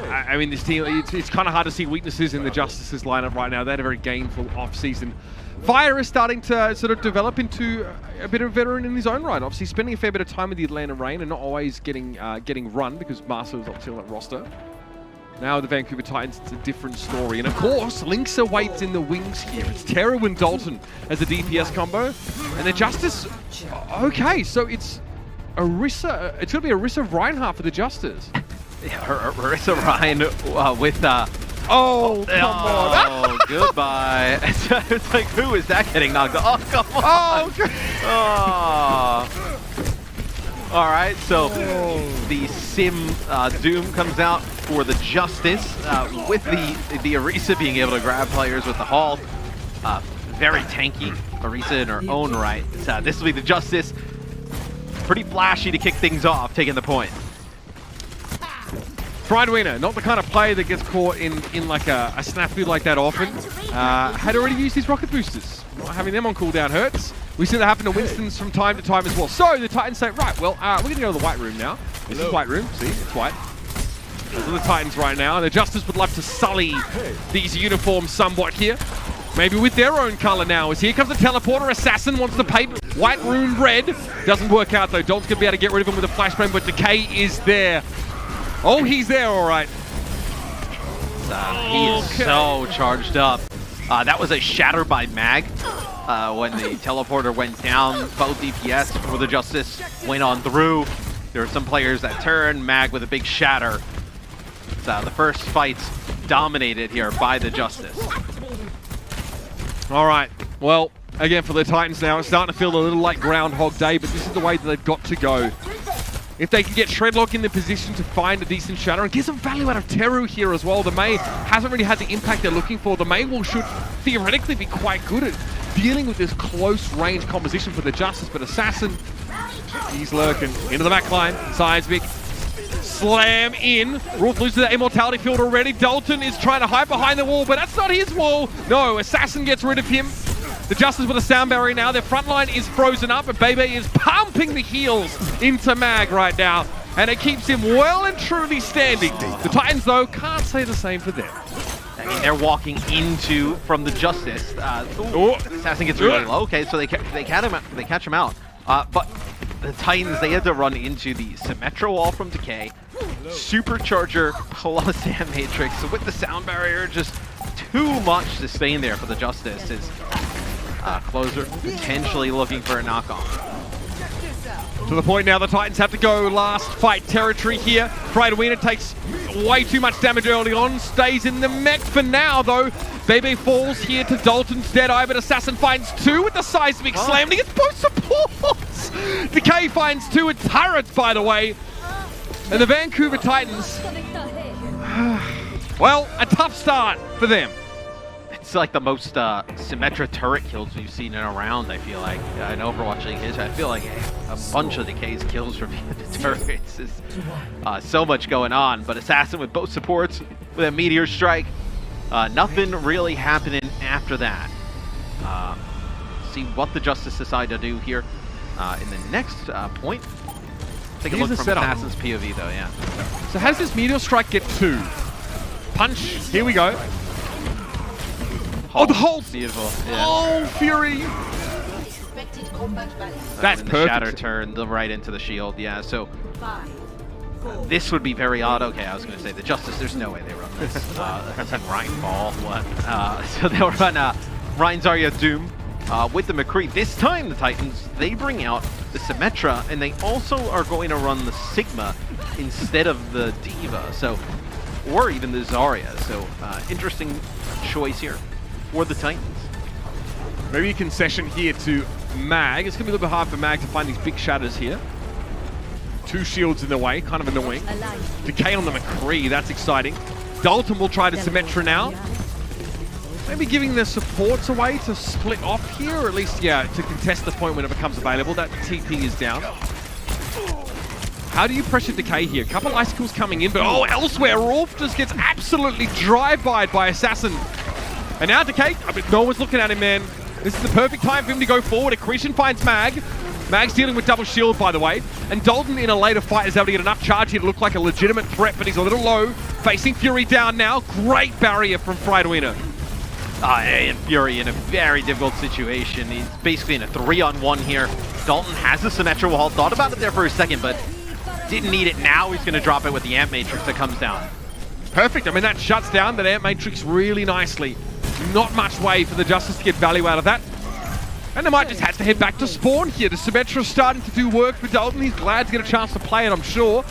I mean, this team, it's kind of hard to see weaknesses in the Justice's lineup right now. They had a very gameful off-season. Fire is starting to sort of develop into a bit of a veteran in his own right. Obviously, spending a fair bit of time with the Atlanta Reign and not always getting run because Marcel was obviously on that roster. Now the Vancouver Titans, it's a different story. And of course, Lynx awaits in the wings here. It's Teru and Dalton as a DPS combo. And the Justice, okay, so it's Orisa, it's going to be Orisa Reinhardt for the Justice. Yeah, Orisa Ryan with oh, come on. Oh, goodbye. It's like, who is that getting knocked off? Oh, come on. Oh. All right, so the Sim Doom comes out for the Justice with the Orisa being able to grab players with the Halt. Very tanky Orisa in her own right. This will be the Justice. Pretty flashy to kick things off, taking the point. Friedwiener, not the kind of player that gets caught in like a snafu like that often. Had already used his rocket boosters. Not having them on cooldown hurts. We see that happen to Winston's from time to time as well. So the Titans say, right, well, we're going to go to the White Room now. This is White Room. See, it's white. Those are the Titans right now. The Justice would love to sully these uniforms somewhat here. Maybe with their own color now. As here comes the teleporter. Assassin wants to paint White Room red. Doesn't work out though. Dalton's going to be able to get rid of him with a flashbang, but Decay is there. Oh, he's there, all right. He is so charged up. That was a shatter by Mag when the teleporter went down. Both DPS for the Justice went on through. There were some players that turned. Mag with a big shatter. The first fight's dominated here by the Justice. All right. Well, again, for the Titans now, it's starting to feel a little like Groundhog Day, but this is the way that they've got to go. If they can get Shredlock in the position to find a decent shatter and get some value out of Teru here as well, the May hasn't really had the impact they're looking for. The May should theoretically be quite good at dealing with this close range composition for the Justice, but Assassin, he's lurking. Into the back line, Seismic, slam in. Rolf loses the immortality field already. Dalton is trying to hide behind the wall, but that's not his wall. No, Assassin gets rid of him. The Justice with a sound barrier now. Their front line is frozen up, but Bebe is pumping the heals into Mag right now, and it keeps him well and truly standing. The Titans, though, can't say the same for them. I mean, they're walking into from the Justice. Assassin gets really low. Okay, so they catch him out. But the Titans, they had to run into the Symmetra wall from Decay, Supercharger, pull out a Sand Matrix. So with the sound barrier, just too much to stay in there for the Justice. Is Closer potentially looking for a knockoff. To the point now, the Titans have to go last fight territory here. Friedwiener takes way too much damage early on, stays in the mech for now though. Bebe falls here to Dalton's Deadeye, but Assassin finds two with the Seismic Slam. He gets both supports! Decay finds two with turrets, by the way. And the Vancouver Titans, well, a tough start for them. It's like the most Symmetra turret kills we've seen in a round, I feel like. In Overwatch League history, I feel like a bunch of Decay's kills from the turrets. Is so much going on, but Assassin with both supports, with a Meteor Strike. Nothing really happening after that. See what the Justice decide to do here in the next point. Take a look from Assassin's POV though, yeah. So how does this Meteor Strike get two? Punch, here we go. Oh, the Halt! Beautiful. Yeah. Oh, Fury! That's and the perfect. Shatter turned right into the shield, yeah, so this would be very odd. Okay, I was going to say the Justice, there's no way they run this. Ryan Ball, what? So they'll run Ryan Zarya Doom with the McCree. This time the Titans, they bring out the Symmetra, and they also are going to run the Sigma instead of the Diva, so, or even the Zarya. So interesting choice here for the Titans. Maybe a concession here to Mag. It's going to be a little bit hard for Mag to find these big shatters here. Two shields in the way, kind of annoying. Decay on the McCree, that's exciting. Dalton will try to Symmetra now. Maybe giving the supports away to split off here, or at least, yeah, to contest the point when it becomes available. That TP is down. How do you pressure Decay here? A couple icicles coming in, but elsewhere, Rolf just gets absolutely drive-byed by Assassin. And now Decay, I mean, no one's looking at him, man. This is the perfect time for him to go forward. Accretion finds Mag. Mag's dealing with double shield, by the way. And Dalton, in a later fight, is able to get enough charge here to look like a legitimate threat, but he's a little low. Facing Fury down now. Great barrier from Friedwiener. And Fury in a very difficult situation. He's basically in a 3-on-1 here. Dalton has the Symmetra wall. Thought about it there for a second, but didn't need it. Now he's going to drop it with the Amp Matrix that comes down. Perfect. I mean, that shuts down that Amp Matrix really nicely. Not much way for the Justice to get value out of that. And they might just have to head back to spawn here. The Symmetra starting to do work for Dalton. He's glad to get a chance to play it, I'm sure.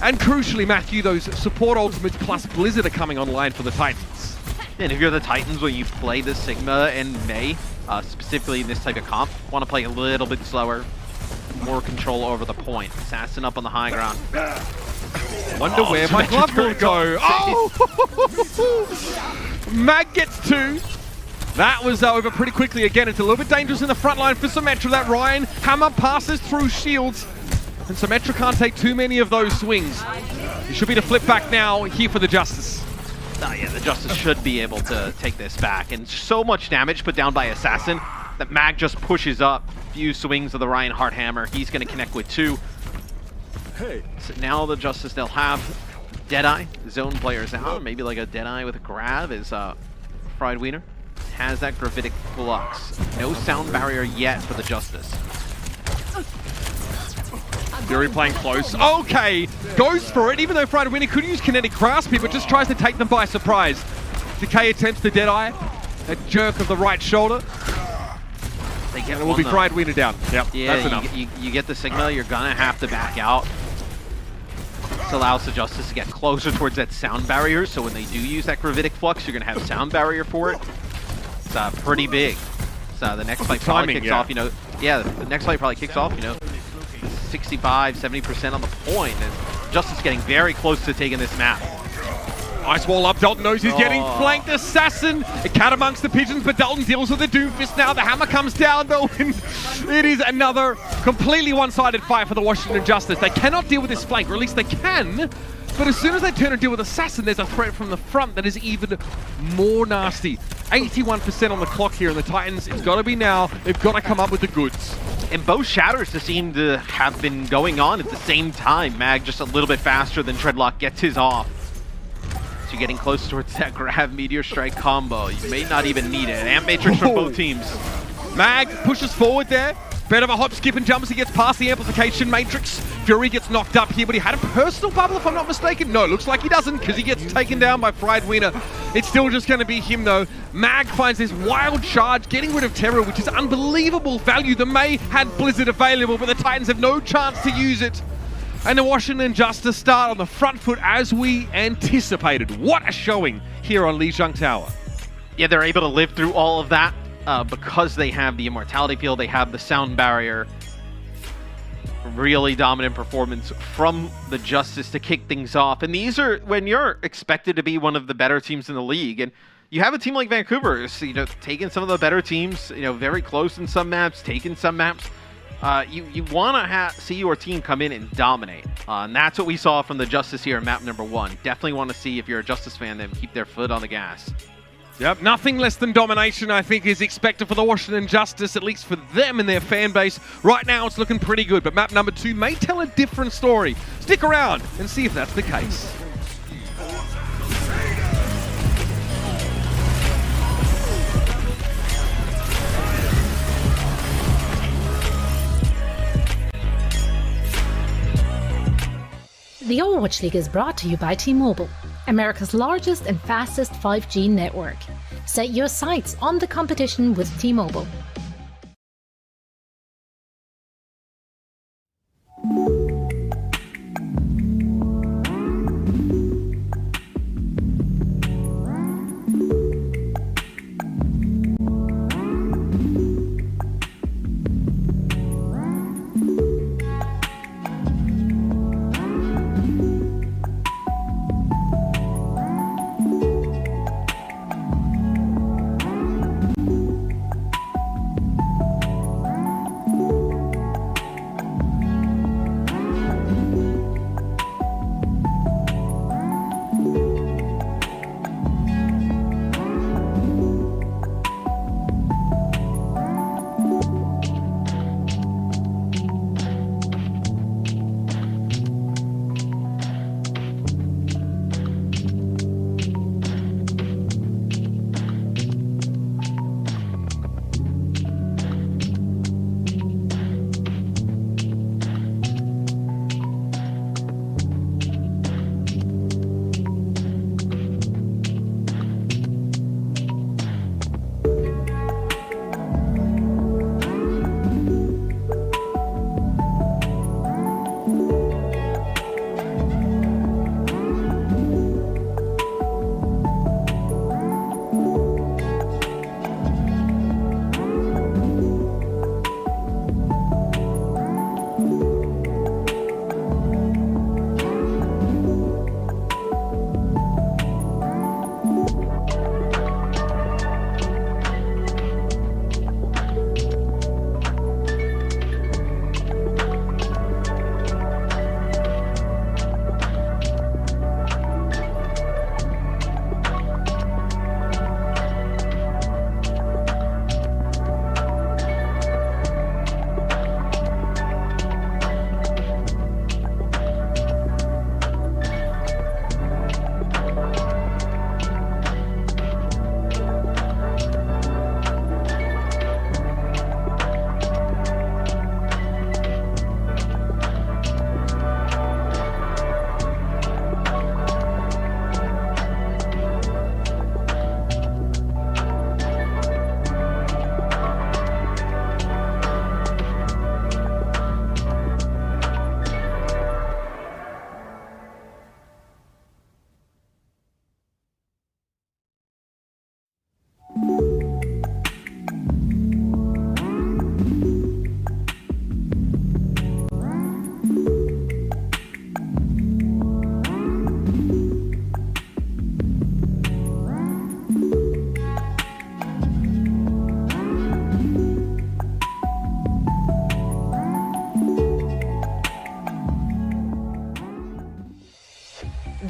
And crucially, Matthew, those support ultimates plus Blizzard are coming online for the Titans. And if you're the Titans, when you play the Sigma and May, specifically in this type of comp, want to play a little bit slower, more control over the point. Assassin up on the high ground. Wonder where my glove will go. Oh! Mag gets 2. That was over pretty quickly. Again, it's a little bit dangerous in the front line for Symmetra. That Ryan hammer passes through shields. And Symmetra can't take too many of those swings. It should be to flip back now here for the Justice. Yeah, the Justice should be able to take this back. And so much damage put down by Assassin that Mag just pushes up. Few swings of the Reinhardt hammer. He's going to connect with 2. So now the Justice, they'll have Deadeye, zone players out. Maybe like a Deadeye with a grab is Friedwiener. Has that gravitic flux. No sound barrier yet for the Justice. Fury playing close. Okay, goes for it, even though Friedwiener could use kinetic grasp here, but just tries to take them by surprise. Decay attempts the Deadeye. A jerk of the right shoulder. They get and it will be Friedwiener down. Yep, yeah, that's enough. You get the Sigma, you're gonna have to back out. This allows the Justice to get closer towards that sound barrier, so when they do use that gravitic flux, you're gonna have sound barrier for it. It's pretty big. So the next fight probably kicks off, the next fight probably kicks off, 65, 70% on the point, and Justice getting very close to taking this map. Ice wall up, Dalton knows he's getting flanked. Assassin, a cat amongst the pigeons, but Dalton deals with the Doomfist now. The hammer comes down though, and it is another completely one-sided fight for the Washington Justice. They cannot deal with this flank, or at least they can, but as soon as they turn and deal with Assassin, there's a threat from the front that is even more nasty. 81% on the clock here in the Titans. It's got to be now. They've got to come up with the goods. And both shatters seem to have been going on at the same time. Mag just a little bit faster than Treadlock gets his off. So you're getting close towards that grab Meteor Strike combo. You may not even need it. Amp Matrix for both teams. Mag pushes forward there. Bit of a hop, skip, and jump as he gets past the amplification matrix. Fury gets knocked up here, but he had a personal bubble, if I'm not mistaken. No, looks like he doesn't, because he gets taken down by Friedwiener. It's still just going to be him, though. Mag finds this wild charge, getting rid of Terror, which is unbelievable value. The May had Blizzard available, but the Titans have no chance to use it. And the Washington Justice start on the front foot as we anticipated. What a showing here on Lijiang Tower. Yeah, they're able to live through all of that. Because they have the Immortality Peel, they have the sound barrier. Really dominant performance from the Justice to kick things off. And these are when you're expected to be one of the better teams in the league. And you have a team like Vancouver, taking some of the better teams, very close in some maps, taking some maps. You want to see your team come in and dominate. And that's what we saw from the Justice here in map number 1. Definitely want to see, if you're a Justice fan, them keep their foot on the gas. Yep, nothing less than domination, I think, is expected for the Washington Justice, at least for them and their fan base. Right now, it's looking pretty good, but map number 2 may tell a different story. Stick around and see if that's the case. The Overwatch League is brought to you by T-Mobile, America's largest and fastest 5G network. Set your sights on the competition with T-Mobile.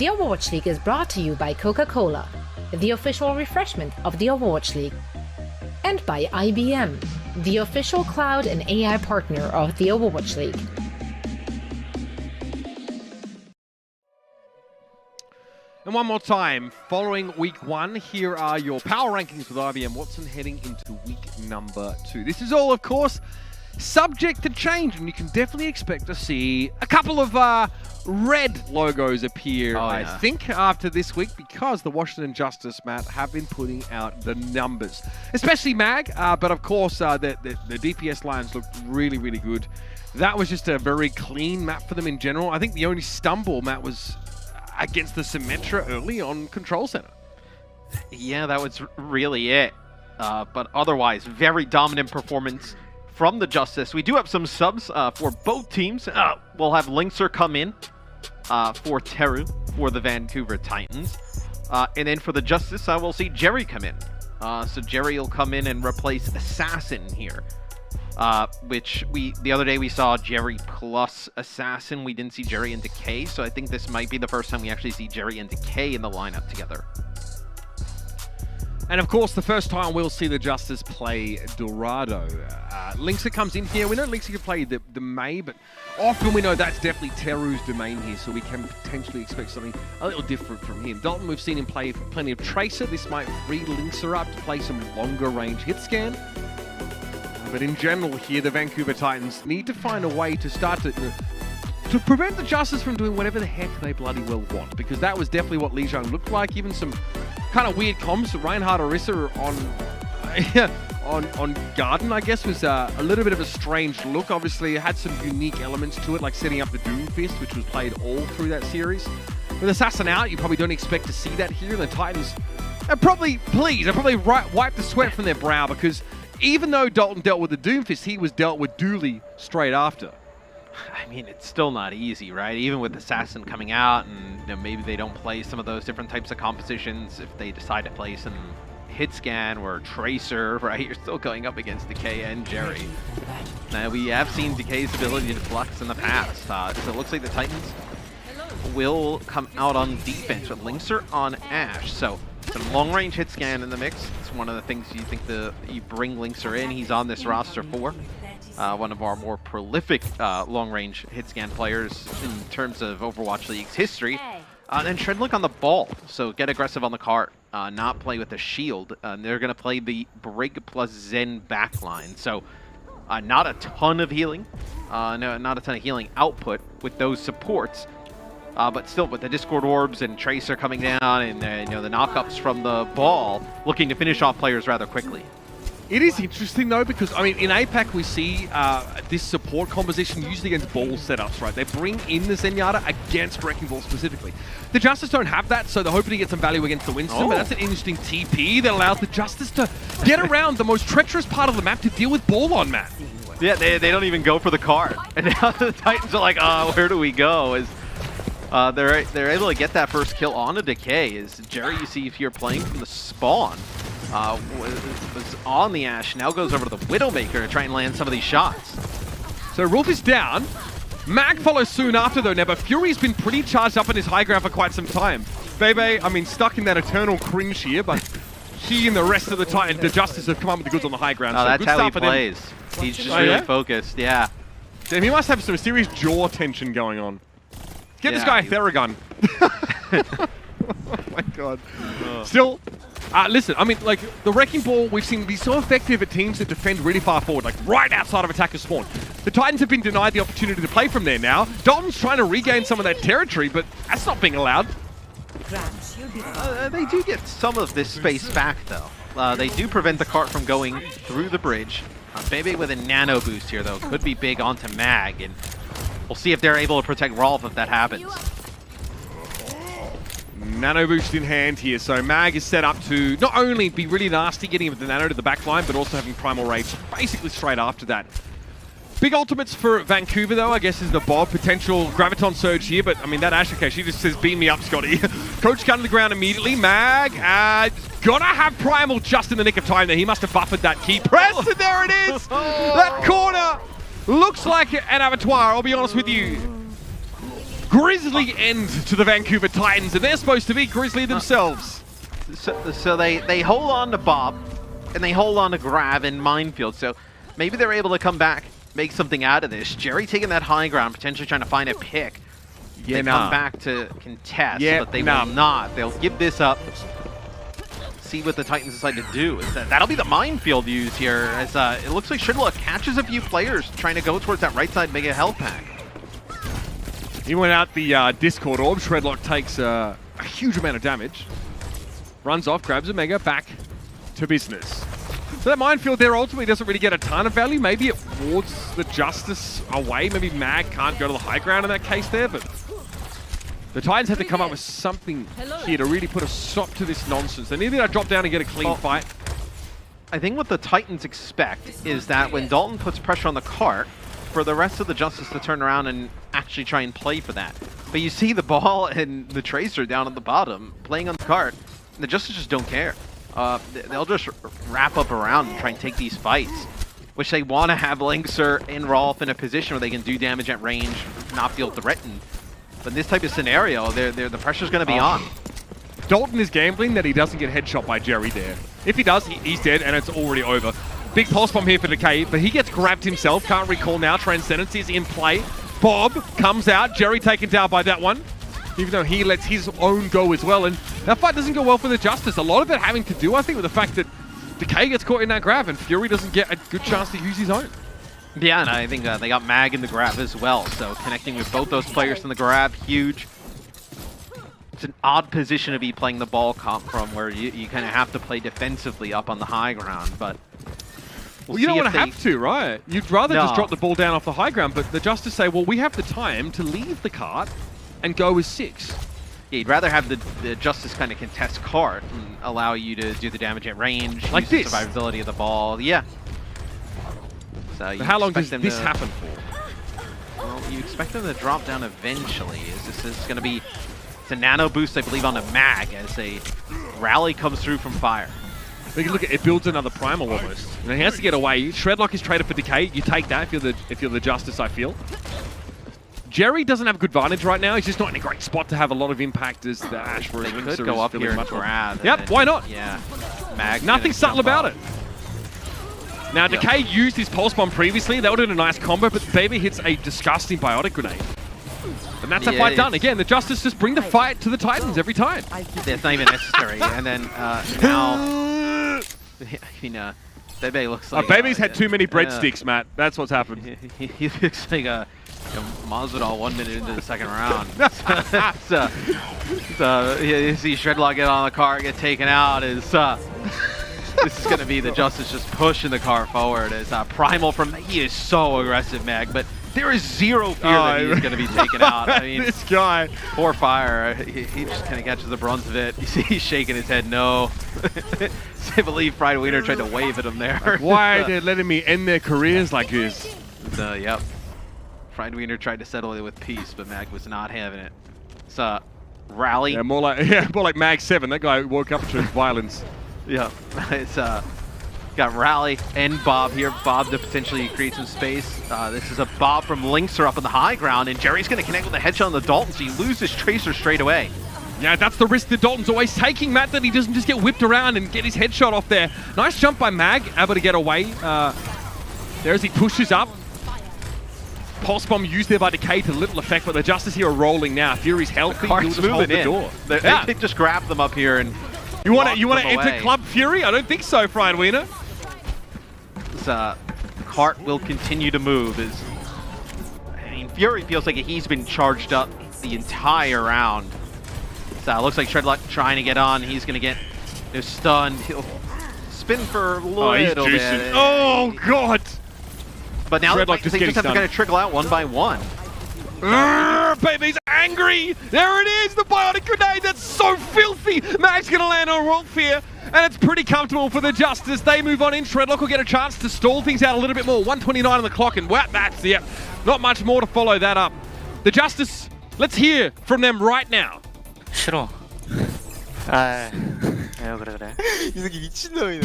The Overwatch League is brought to you by Coca-Cola, the official refreshment of the Overwatch League, and by IBM, the official cloud and AI partner of the Overwatch League. And one more time, following week 1, here are your power rankings with IBM Watson heading into week number 2. This is all, of course, subject to change, and you can definitely expect to see a couple of red logos appear, I think, after this week, because the Washington Justice, Matt, have been putting out the numbers. Especially Mag, but of course, the DPS lines looked really, really good. That was just a very clean map for them in general. I think the only stumble, Matt, was against the Symmetra early on Control Center. Yeah, that was really it. But otherwise, very dominant performance from the Justice. We do have some subs for both teams. We'll have Linkser come in for Teru for the Vancouver Titans. And then for the Justice, we'll see Jerry come in. So Jerry will come in and replace Assassin here. Which the other day we saw Jerry plus Assassin. We didn't see Jerry and Decay, so I think this might be the first time we actually see Jerry and Decay in the lineup together. And of course, the first time we'll see the Justice play Dorado. Linkser comes in here. We know Linkser can play the May, but often we know that's definitely Teru's domain here, so we can potentially expect something a little different from him. Dalton, we've seen him play plenty of Tracer. This might free Linkser up to play some longer range hit scan. But in general here, the Vancouver Titans need to find a way to start to prevent the Justice from doing whatever the heck they bloody well want, because that was definitely what Li Zhang looked like. Even some kind of weird comms. Reinhardt Orisa on Garden, I guess, was a little bit of a strange look. Obviously, it had some unique elements to it, like setting up the Doomfist, which was played all through that series. With Assassin out, you probably don't expect to see that here. The Titans are probably pleased. They're probably wipe the sweat from their brow, because even though Dalton dealt with the Doomfist, he was dealt with Dooley straight after. I mean, it's still not easy, right? Even with Assassin coming out, and maybe they don't play some of those different types of compositions. If they decide to play some hit scan or Tracer, right? You're still going up against Decay and Jerry. Now, we have seen Decay's ability to flux in the past. So it looks like the Titans will come out on defense with Linkser on Ashe. So some long-range hit scan in the mix. It's one of the things you think you bring Linkser in. He's on this roster for. One of our more prolific long-range hit scan players in terms of Overwatch League's history. And Shredlick on the ball, so get aggressive on the cart, not play with the shield. They're going to play the Brig plus Zen backline, so not a ton of healing, not a ton of healing output with those supports. But still, with the Discord Orbs and Tracer coming down, and the knockups from the ball, looking to finish off players rather quickly. It is interesting, though, because, I mean, in APAC, we see this support composition usually against ball setups, right? They bring in the Zenyatta against Wrecking Ball specifically. The Justice don't have that, so they're hoping to get some value against the Winston, but that's an interesting TP that allows the Justice to get around the most treacherous part of the map to deal with ball on, Matt. Yeah, they don't even go for the card. And now the Titans are like, where do we go? They're able to get that first kill on a Decay. Is Jerry, you see if you're playing from the spawn, was on the Ashe, now goes over to the Widowmaker to try and land some of these shots. So Rolf is down. Mag follows soon after, though, now, but Fury's been pretty charged up in his high ground for quite some time. Bebe, I mean, stuck in that eternal cringe here, but he and the rest of the Justice have come up with the goods on the high ground. Oh, so that's good how he start for plays. Them. He's just really focused, yeah. Damn, he must have some serious jaw tension going on. Get this guy a Theragun. Oh my god. Still, listen, I mean, like, the Wrecking Ball, we've seen be so effective at teams that defend really far forward, like right outside of attacker spawn. The Titans have been denied the opportunity to play from there now. Dalton's trying to regain some of that territory, but that's not being allowed. They do get some of this space back, though. They do prevent the cart from going through the bridge. Bebe with a nano boost here, though, could be big onto Mag, and we'll see if they're able to protect Rolf if that happens. Nano boost in hand here, so Mag is set up to not only be really nasty getting the nano to the back line, but also having Primal Rage basically straight after that. Big ultimates for Vancouver, though, I guess, is the Bob. Potential Graviton Surge here, but, I mean, that Ashe, okay, she just says, beam me up, Scotty. Coach gun to the ground immediately. Mag, gotta have Primal just in the nick of time there. He must have buffered that key press, and there it is! That corner looks like an abattoir, I'll be honest with you. grisly end to the Vancouver Titans, and they're supposed to be grisly themselves. So they hold on to Bob, and they hold on to Grav in Minefield, so maybe they're able to come back, make something out of this. Jerry taking that high ground, potentially trying to find a pick. Yeah, they come back to contest, but they will not. They'll give this up. See what the Titans decide to do. That'll be the minefield used here, as it looks like Shredlock catches a few players trying to go towards that right side, make a health pack. He went out the Discord orb. Shredlock takes a huge amount of damage. Runs off, grabs a Mega, back to business. So that minefield there ultimately doesn't really get a ton of value. Maybe it wards the Justice away. Maybe Mag can't go to the high ground in that case there, but the Titans have to come up with something here to really put a stop to this nonsense. They need to drop down and get a clean fight. I think what the Titans expect is that when Dalton puts pressure on the cart, for the rest of the Justice to turn around and actually try and play for that. But you see the ball and the Tracer down at the bottom, playing on the cart, and the Justice just don't care. They'll just wrap up around and try and take these fights, which they want to have Linkser and Rolf in a position where they can do damage at range, not feel threatened. But in this type of scenario, the pressure's going to be on. Dalton is gambling that he doesn't get headshot by Jerry there. If he does, he's dead and it's already over. Big pulse bomb here for Decay, but he gets grabbed himself. Can't recall now. Transcendence is in play. Bob comes out. Jerry taken down by that one, even though he lets his own go as well. And that fight doesn't go well for the Justice. A lot of it having to do, I think, with the fact that Decay gets caught in that grab and Fury doesn't get a good chance to use his own. Yeah, and I think they got Mag in the grab as well. So connecting with both those players in the grab, huge. It's an odd position to be playing the ball comp from, where you kind of have to play defensively up on the high ground, but well, you don't want to have to, right? You'd rather just drop the ball down off the high ground, but the Justice say, well, we have the time to leave the cart and go with 6. Yeah, you'd rather have the Justice kind of contest cart and allow you to do the damage at range, like use the survivability of the ball. Yeah. So how long does this happen for? Well, you expect them to drop down eventually. This is going to be a nano boost, I believe, on a Mag as a rally comes through from Fire. But you look at it, builds another primal almost. And he has to get away. Shredlock is traded for Decay. You take that if you're the Justice, I feel. Jerry doesn't have a good advantage right now. He's just not in a great spot to have a lot of impact as the Ash for his Linkser could go up here and grab. Yep, why not? Yeah. Mag nothing subtle about it. Now, Decay used his Pulse Bomb previously. That would have been a nice combo, but Baby hits a disgusting Biotic Grenade. And that's a fight done. Again, the Justice just bring the fight to the Titans every time. It's not even necessary. And then now, Bebe looks like... Baby's had too many breadsticks, Matt. That's what's happened. He looks like a Masvidal 1 minute into the second round. You see Shredlock get on the car, get taken out. This is going to be the Justice just pushing the car forward. As Primal he is so aggressive, Mag, but there is zero fear that he's going to be taken out. I mean, this guy. Poor Fire. He just kind of catches the brunt of it. You see he's shaking his head no. I believe Fried Wiener tried to wave at him there. Like, why are they letting me end their careers like this? Yep. Fried Wiener tried to settle it with peace, but Mag was not having it. It's rally. Yeah, more like Mag 7. That guy woke up to violence. Yeah, it's got Rally and Bob here. Bob to potentially create some space. This is a Bob from Linkser up on the high ground, and Jerry's going to connect with a headshot on the Dalton, so he loses Tracer straight away. Yeah, that's the risk that Dalton's always taking, Matt, that he doesn't just get whipped around and get his headshot off there. Nice jump by Mag, able to get away. There as he pushes up. Pulse Bomb used there by Decay to little effect, but the Justice here are rolling now. Fury's healthy, he'll just hold the door. They just grab them up here and You want to enter Club Fury? I don't think so, Fried Wiener. This cart will continue to move. Fury feels like he's been charged up the entire round. So looks like Shredlock trying to get on. He's going to get stunned. He'll spin for a little bit. Oh, God. But now they just have to kind of trickle out one by one. Baby's angry. There it is, the Biotic Grenade. That's so filthy. Mag's going to land on Rolf here, and it's pretty comfortable for the Justice. They move on in. Shredlock will get a chance to stall things out a little bit more. 129 on the clock, and wow, that's not much more to follow that up. The Justice, let's hear from them right now. 싫어. 왜요 그래. 이 새끼 미친놈이네.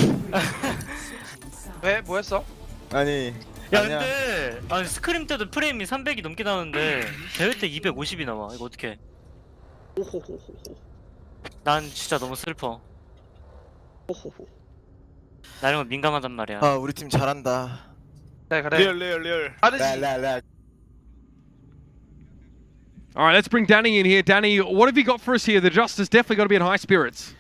왜? 뭐 했어? 아니 야 아니야. 근데 스크림 때도 프레임이 300이 넘게 나오는데 대회 때 250이 나와. 이거 어떡해? 난 진짜 너무 슬퍼. 나 이런 거 민감하단 말이야. 아 우리 팀 잘한다. 네, 그래. 리얼. 랄랄랄. All right, let's bring Danny in here. Danny, what have you got for us here? The Justice definitely got to be in high spirits.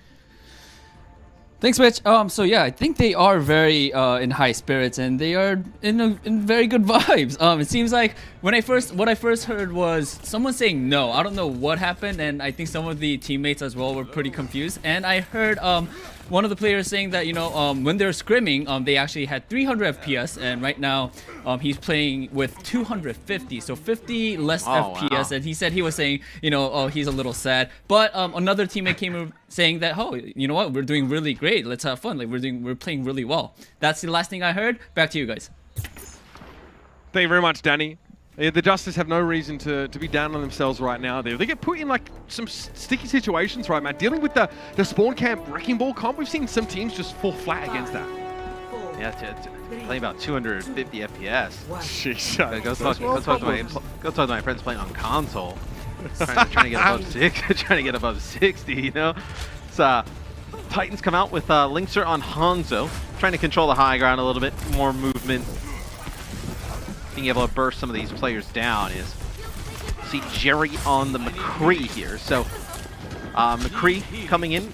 Thanks, Mitch. So yeah, I think they are very in high spirits, and they are in very good vibes. It seems like what I first heard was someone saying no. I don't know what happened, and I think some of the teammates as well were pretty confused. And I heard one of the players saying that when they're scrimming, they actually had 300 FPS, and right now he's playing with 250, so 50 less FPS. Wow. And he said he was saying he's a little sad. But another teammate came saying that you know what, we're doing really great. Let's have fun. Like we're playing really well. That's the last thing I heard. Back to you guys. Thank you very much, Danny. Yeah, the Justice have no reason to be down on themselves right now. They get put in like some sticky situations, right, Matt? Dealing with the spawn camp wrecking ball comp, we've seen some teams just fall flat against that. Yeah, playing about 250 FPS. Jeez. Go talk to my friends playing on console. trying to get above 6, trying to get above 60. You know, so Titans come out with Linkser on Hangzhou, trying to control the high ground a little bit, more movement. Being able to burst some of these players down is see Jerry on the McCree here. So McCree coming in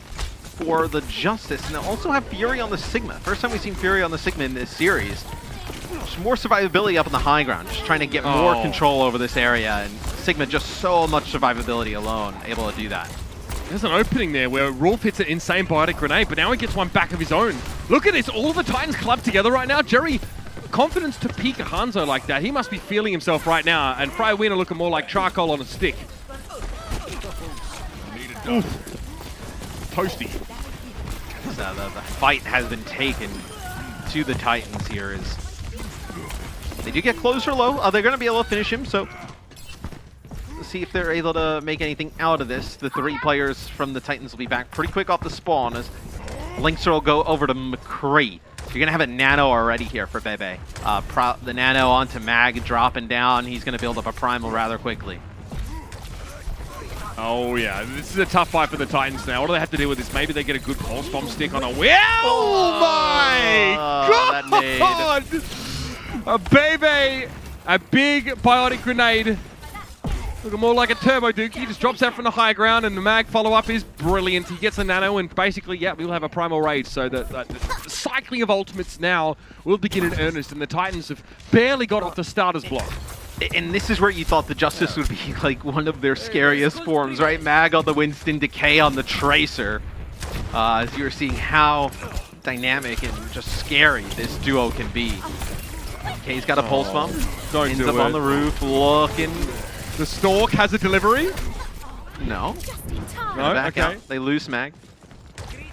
for the Justice, and they'll also have Fury on the Sigma. First time we've seen Fury on the Sigma in this series. Just more survivability up on the high ground, just trying to get more control over this area, and Sigma just so much survivability alone, able to do that. There's an opening there where Rolf hits an insane biotic grenade, but now he gets one back of his own. Look at this, all the Titans clubbed together right now. Jerry, confidence to peek a Hangzhou like that. He must be feeling himself right now, and Fry Wiener looking more like charcoal on a stick. Oof. Toasty. So the fight has been taken to the Titans here. As they do get closer low. They're going to be able to finish him, so let's see if they're able to make anything out of this. The 3 players from the Titans will be back pretty quick off the spawn as Linkser will go over to McCree. You're going to have a nano already here for Bebe. The nano onto Mag, dropping down. He's going to build up a primal rather quickly. Oh yeah, this is a tough fight for the Titans now. What do they have to deal with this? Maybe they get a good pulse bomb stick on a wheel. Oh my god! A Bebe, a big biotic grenade. Looking more like a turbo duke. He just drops out from the high ground, and the mag follow-up is brilliant. He gets a nano, and basically, yeah, we'll have a primal rage. So the cycling of ultimates now will begin in earnest, and the Titans have barely got off the starter's block. And this is where you thought the Justice would be like one of their scariest forms, right? Mag on the Winston, Decay on the Tracer. As you're seeing how dynamic and just scary this duo can be. Decay's got a pulse bomb. Ends up on the roof, looking. The Stork has a delivery? No. No? Back out. They lose Mag.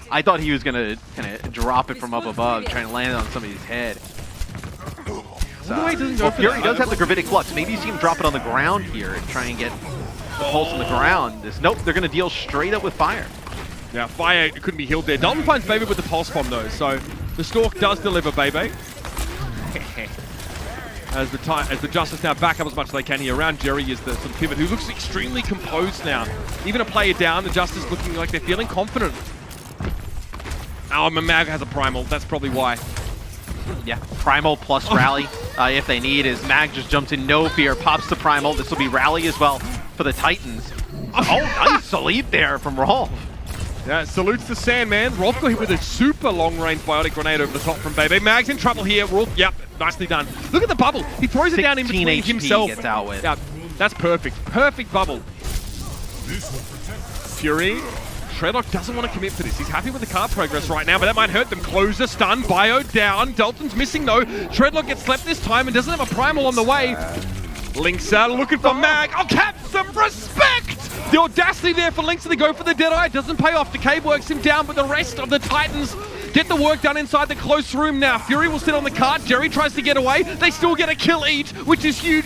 I thought he was going to kind of drop it from up above, trying to land it on somebody's head. Well, Fury does have the Gravitic Flux. Maybe you see him drop it on the ground here and try and get the pulse on the ground. Nope, they're going to deal straight up with fire. Yeah, fire couldn't be healed there. Dalton finds Bebe with the pulse bomb though, so the Stork does deliver Bebe. As the Justice now back up as much as they can here. Around Jerry is the pivot, who looks extremely composed now. Even a player down, the Justice looking like they're feeling confident. Oh, Mag has a primal, that's probably why. Yeah, primal plus rally if they need, as Mag just jumps in, no fear, pops the primal. This will be rally as well for the Titans. Oh, nice salute there from Rolf. Yeah, salutes the Sandman. Rolf got hit with a super long-range biotic grenade over the top from Bebe. Mag's in trouble here. Rolf, yep, nicely done. Look at the bubble. He throws it down in between HP himself. Gets out with. Yeah, that's perfect. Perfect bubble. Fury. Shredlock doesn't want to commit for this. He's happy with the card progress right now, but that might hurt them. Closer, stun, bio down. Dalton's missing though. Shredlock gets slept this time and doesn't have a primal on the way. Linkser looking for Mag. Oh, cap some respect! The audacity there for Linkser to go for the Deadeye doesn't pay off. Decay works him down, but the rest of the Titans get the work done inside the close room now. Fury will sit on the cart. Jerry tries to get away. They still get a kill each, which is huge.